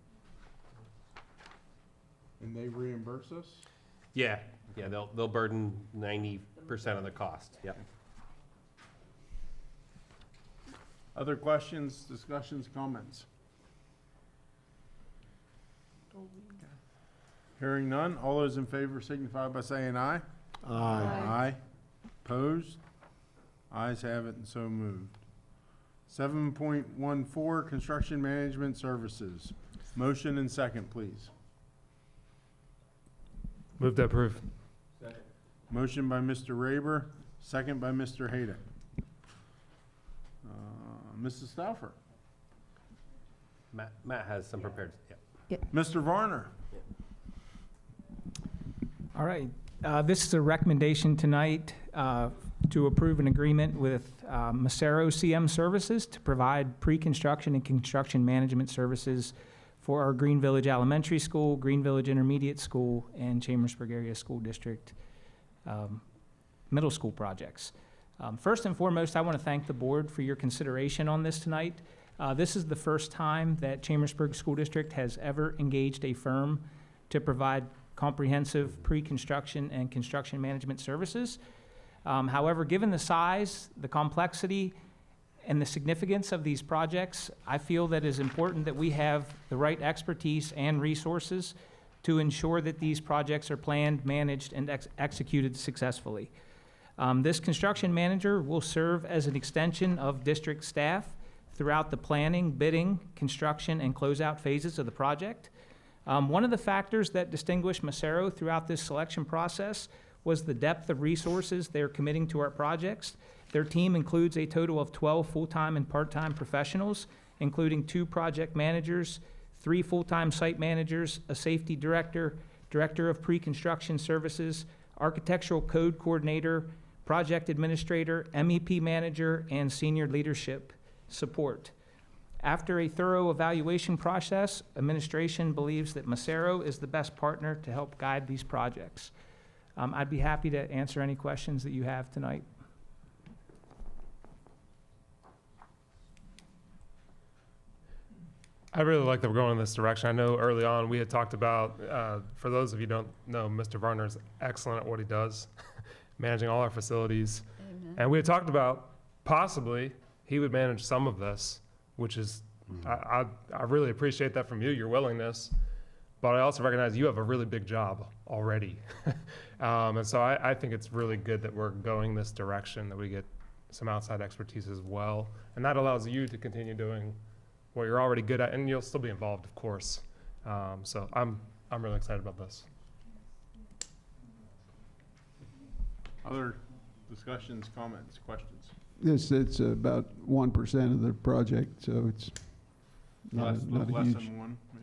And they reimburse us? Yeah, they'll burden 90% of the cost, yep. Other questions, discussions, comments? Hearing none, all those in favor signify by saying aye. Aye. Aye. Opposed? Ayes have it and so moved. 7.14, Construction Management Services. Motion and second, please. Move to approve. Motion by Mr. Raber, second by Mr. Hayden. Mrs. Stauffer. Matt has some prepared, yeah. Mr. Varner. All right. This is a recommendation tonight to approve an agreement with Macero CM Services to provide pre-construction and construction management services for our Green Village Elementary School, Green Village Intermediate School, and Chambersburg Area School District middle school projects. First and foremost, I want to thank the board for your consideration on this tonight. This is the first time that Chambersburg School District has ever engaged a firm to provide comprehensive pre-construction and construction management services. However, given the size, the complexity, and the significance of these projects, I feel that it is important that we have the right expertise and resources to ensure that these projects are planned, managed, and executed successfully. This construction manager will serve as an extension of district staff throughout the planning, bidding, construction, and closeout phases of the project. One of the factors that distinguished Macero throughout this selection process was the depth of resources they're committing to our projects. Their team includes a total of 12 full-time and part-time professionals, including 2 project managers, 3 full-time site managers, a safety director, director of pre-construction services, architectural code coordinator, project administrator, MEP manager, and senior leadership support. After a thorough evaluation process, administration believes that Macero is the best partner to help guide these projects. I'd be happy to answer any questions that you have tonight. I really like that we're going in this direction. I know early on we had talked about, for those of you who don't know, Mr. Varner is excellent at what he does, managing all our facilities. Amen. And we had talked about possibly he would manage some of this, which is, I really appreciate that from you, your willingness. But I also recognize you have a really big job already. And so I think it's really good that we're going this direction, that we get some outside expertise as well. And that allows you to continue doing what you're already good at, and you'll still be involved, of course. So I'm really excited about this. Other discussions, comments, questions? It's about 1% of the project, so it's not a less huge. than one, yeah.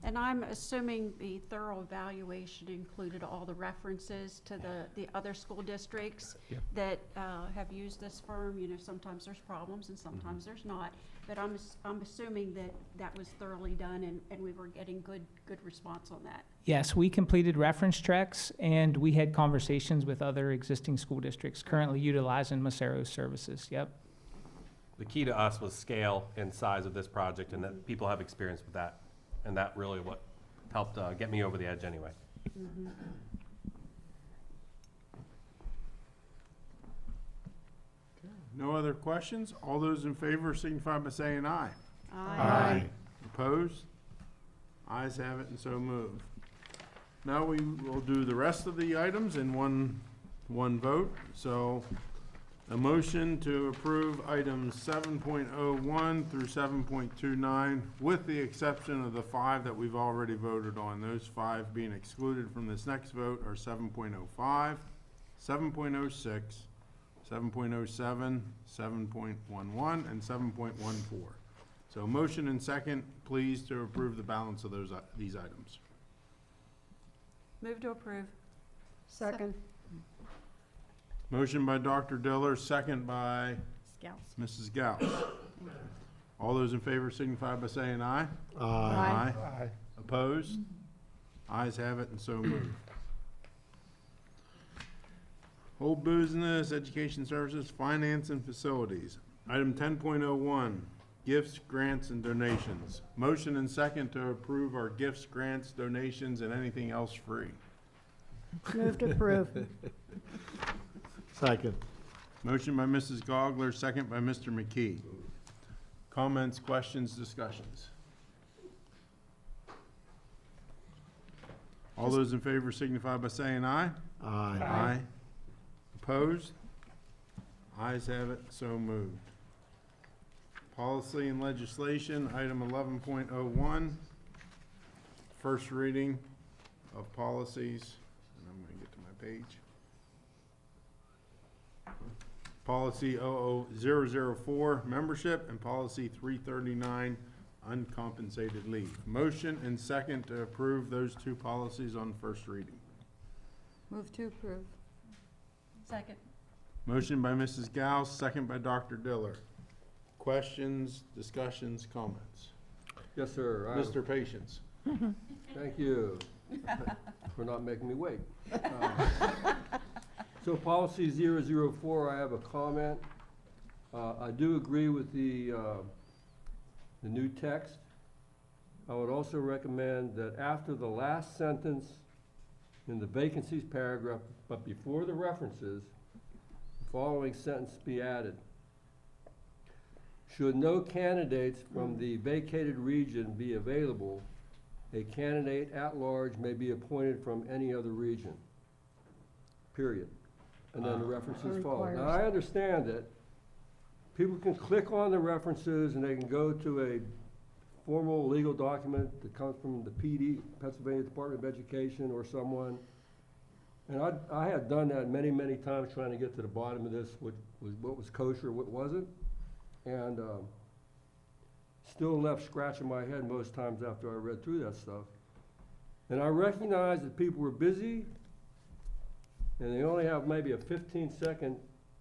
And I'm assuming the thorough evaluation included all the references to the other school districts Yep. that have used this firm. You know, sometimes there's problems and sometimes there's not. But I'm assuming that that was thoroughly done and we were getting good response on that. Yes, we completed reference checks, and we had conversations with other existing school districts currently utilizing Macero's services. Yep. The key to us was scale and size of this project, and that people have experience with that. And that really what helped get me over the edge anyway. Mm-hmm. No other questions? All those in favor signify by saying aye. Aye. Opposed? Ayes have it and so moved. Now we will do the rest of the items in one vote. So a motion to approve items 7.01 through 7.29 with the exception of the 5 that we've already voted on. Those 5 being excluded from this next vote are 7.05, 7.06, 7.07, 7.11, and 7.14. So motion and second, please, to approve the balance of these items. Move to approve. Second. Motion by Dr. Diller, second by Scouts. Mrs. Gauss. All those in favor signify by saying aye. Aye. Aye. Opposed? Ayes have it and so moved. Whole business, education services, finance and facilities. Item 10.01, gifts, grants, and donations. Motion and second to approve our gifts, grants, donations, and anything else free. Move to approve. Second. Motion by Mrs. Gogler, second by Mr. McKee. Comments, questions, discussions? All those in favor signify by saying aye. Aye. Aye. Opposed? Ayes have it, so moved. Policy and legislation, item 11.01. First reading of policies, and I'm going to get to my page. Policy 00004, membership, and policy 339, uncompensated leave. Motion and second to approve those two policies on first reading. Move to approve. Second. Motion by Mrs. Gauss, second by Dr. Diller. Questions, discussions, comments? Yes, sir. Mr. Patience. Thank you for not making me wait. So policy 004, I have a comment. I do agree with the new text. I would also recommend that after the last sentence in the vacancies paragraph, but before the references, the following sentence be added. Should no candidates from the vacated region be available, a candidate at large may be appointed from any other region. Period. And then the references follow. Now, I understand that people can click on the references and they can go to a formal legal document that comes from the PD, Pennsylvania Department of Education, or someone. And I had done that many, many times trying to get to the bottom of this, what was kosher, what wasn't. And still left scratching my head most times after I read through that stuff. And I recognized that people were busy and they only have maybe a 15-second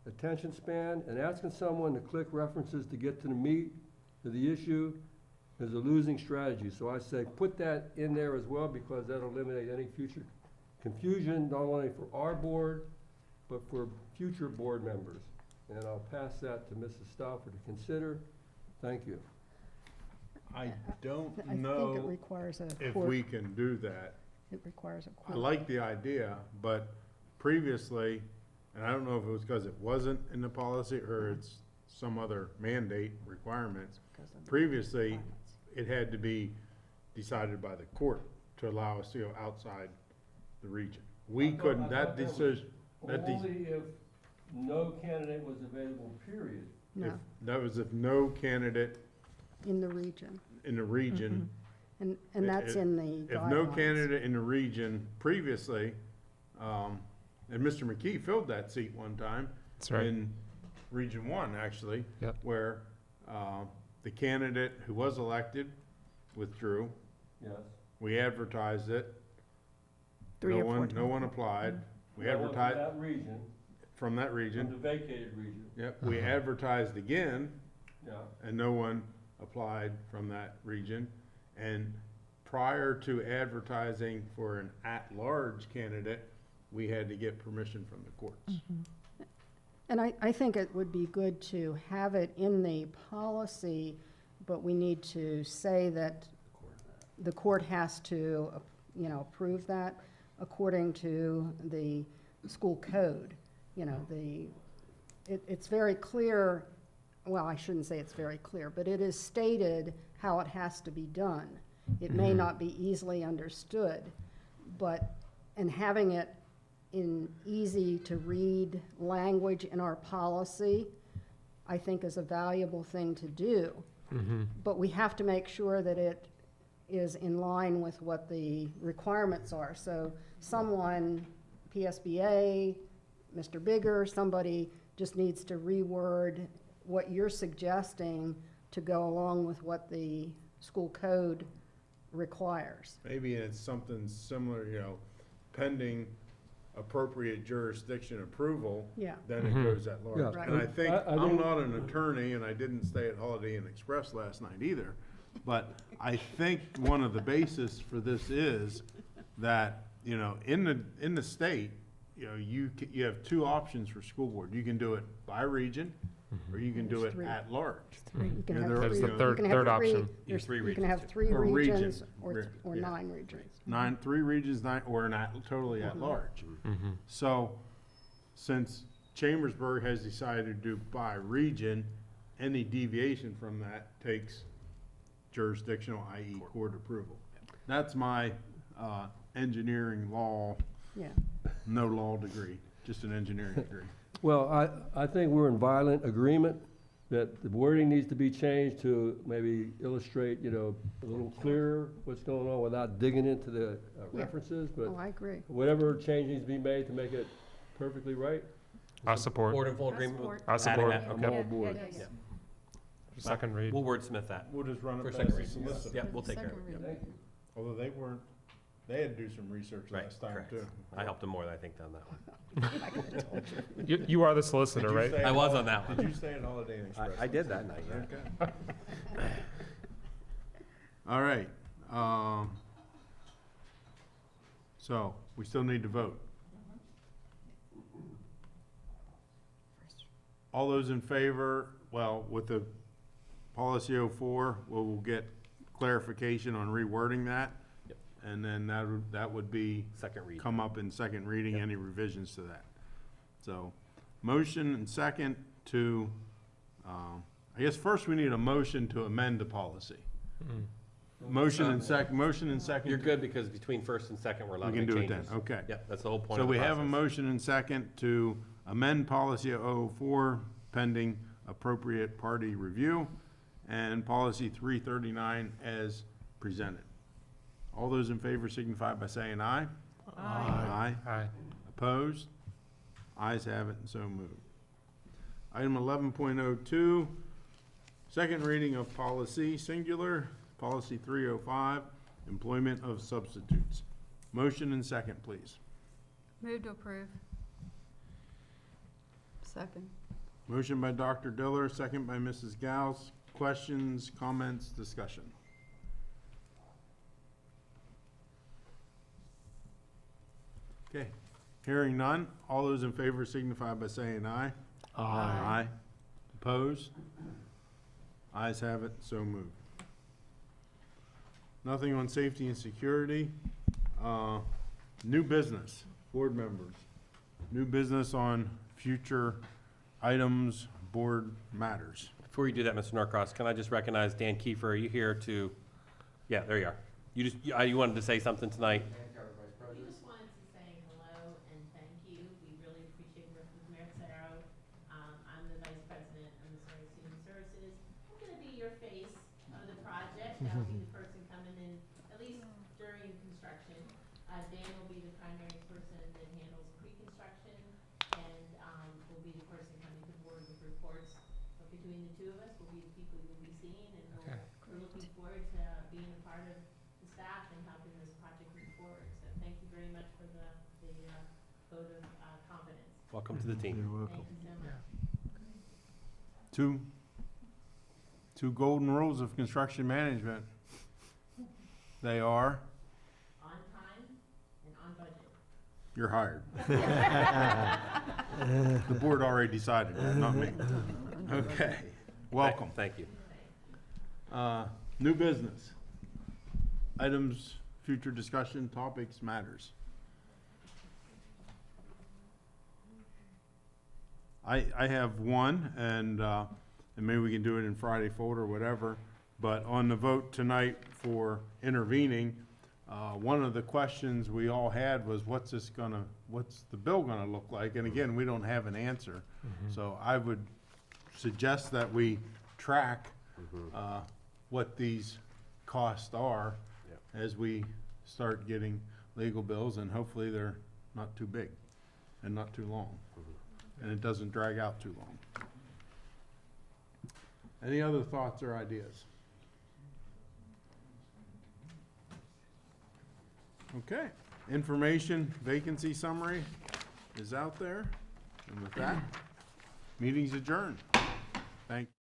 attention span, and asking someone to click references to get to the meat of the issue is a losing strategy. So I say put that in there as well, because that'll eliminate any future confusion, not only for our board, but for future board members. And I'll pass that to Mrs. Stauffer to consider. Thank you. I don't I think it know requires a if court. we can do that. It requires a I court. like the idea, but previously, and I don't know if it was because it wasn't in the policy or it's some other mandate requirements, previously, it had to be decided by the court to allow us to go outside the region. We couldn't, that decision, Only if no candidate was available, period. No, that was if no candidate in the region. in the region. And that's in the guidelines. If no candidate in the region previously, and Mr. McKee filled that seat one time. That's right. In Region 1, actually. Yep. Where the candidate who was elected withdrew. Yes. We advertised it. Three or four No one applied. We That was advertised that region, from that from region. the vacated region. Yep, we advertised again, Yeah. and no one applied from that region. And prior to advertising for an at-large candidate, we had to get permission from the courts. And I think it would be good to have it in the policy, but we need to say that the court has to, approve that according to the school code. It's very clear, well, I shouldn't say it's very clear, but it is stated how it has to be done. It may not be easily understood, and having it in easy-to-read language in our policy, I think is a valuable thing to do. But we have to make sure that it is in line with what the requirements are. So someone, PSBA, Mr. Bigger, somebody just needs to reword what you're suggesting to go along with what the school code requires. Maybe it's something similar, pending appropriate jurisdiction approval. Yeah. Then it goes at large. Yeah. And I think, I I'm think- not an attorney, and I didn't stay at Holiday Inn Express last night either, but I think one of the basis for this is that, in the state, you know, you have two options for school board. You can do it by region, or you can do it Three. at large. You can Yeah, have there- That's three- the you third- can have third three- option. there's- Three You can regions, have yeah. three Or region. regions or Yeah. 9 regions. Three regions, or totally at large. So, since Chambersburg has decided to do by region, any deviation from that takes jurisdictional, i.e. court approval. That's my, engineering law, Yeah. no law degree, just an engineering degree. Well, I think we're in violent agreement that the wording needs to be changed to maybe illustrate, you know, a little clearer what's going on without digging into the Yeah. references, but Oh, I agree. whatever change needs to be made to make it perfectly right. I support. Board in full agreement with I adding support. that? I'm Okay. all aboard. Yeah. Second read. We'll wordsmith that. We'll just run For it second past the reading. solicitor. Yeah, we'll take care of it. Thank you. Although they had to do some research Right, last time correct. too. I helped him more, I think, on that one. You are the solicitor, right? I was on that one. Did you stay at Holiday Inn Express? I did that night, yeah. Okay. All right, so we still need to vote. All those in favor, well, with the policy 04, we'll get clarification on rewording that. Yep. And then that would be. Second read. Come up in second reading, any revisions to that. So, motion and second to, I guess first we need a motion to amend the policy. Motion and second. You're good, because between first and second, we're allowed We to can make do it changes. then, okay. Yep, that's the whole point So of the we have a process. motion and second to amend policy 04 pending appropriate party review, and policy 339 as presented. All those in favor signify by saying aye. Aye. Aye. Opposed? Ayes have it, and so moved. Item 11.02, second reading of policy, singular, policy 305, employment of substitutes. Motion and second, please. Move to approve. Second. Motion by Dr. Diller, second by Mrs. Gauss. Questions, comments, discussion? Okay, hearing none. All those in favor signify by saying aye. Aye. Opposed? Ayes have it, so moved. Nothing on safety and security. New business, board members. New business on future items, board matters. Before you do that, Mr. Norcross, can I just recognize Dan Kiefer? Are you here to, yeah, there you are. You wanted to say something tonight? We just wanted to say hello and thank you. We really appreciate working with Mayor Sarah. I'm the Vice President of Missouri Student Services. I'm going to be your face of the project. I'll be the person coming in, at least during construction. Dan will be the primary person that handles pre-construction, and will be the person coming to board with reports. But between the two of us, we'll be the people you'll be seeing, and we're looking forward to being a part of the staff and helping this project move forward. So thank you very much for the vote of confidence. Welcome to the team. You're welcome. Thank you so much. Two golden rules of construction management. They are, On time and on budget. you're hired. The board already decided that, not me. Okay, welcome. Thank you. New business. Items, future discussion, topics, matters. I have one, and maybe we can do it in Friday folder or whatever, but on the vote tonight for intervening, one of the questions we all had was, what's the bill gonna look like? And again, we don't have an answer. So I would suggest that we track what these costs are as we start getting legal bills, and hopefully they're not too big and not too long, and it doesn't drag out too long. Any other thoughts or ideas? Okay, information vacancy summary is out there, and with that, meeting's adjourned. Thank you.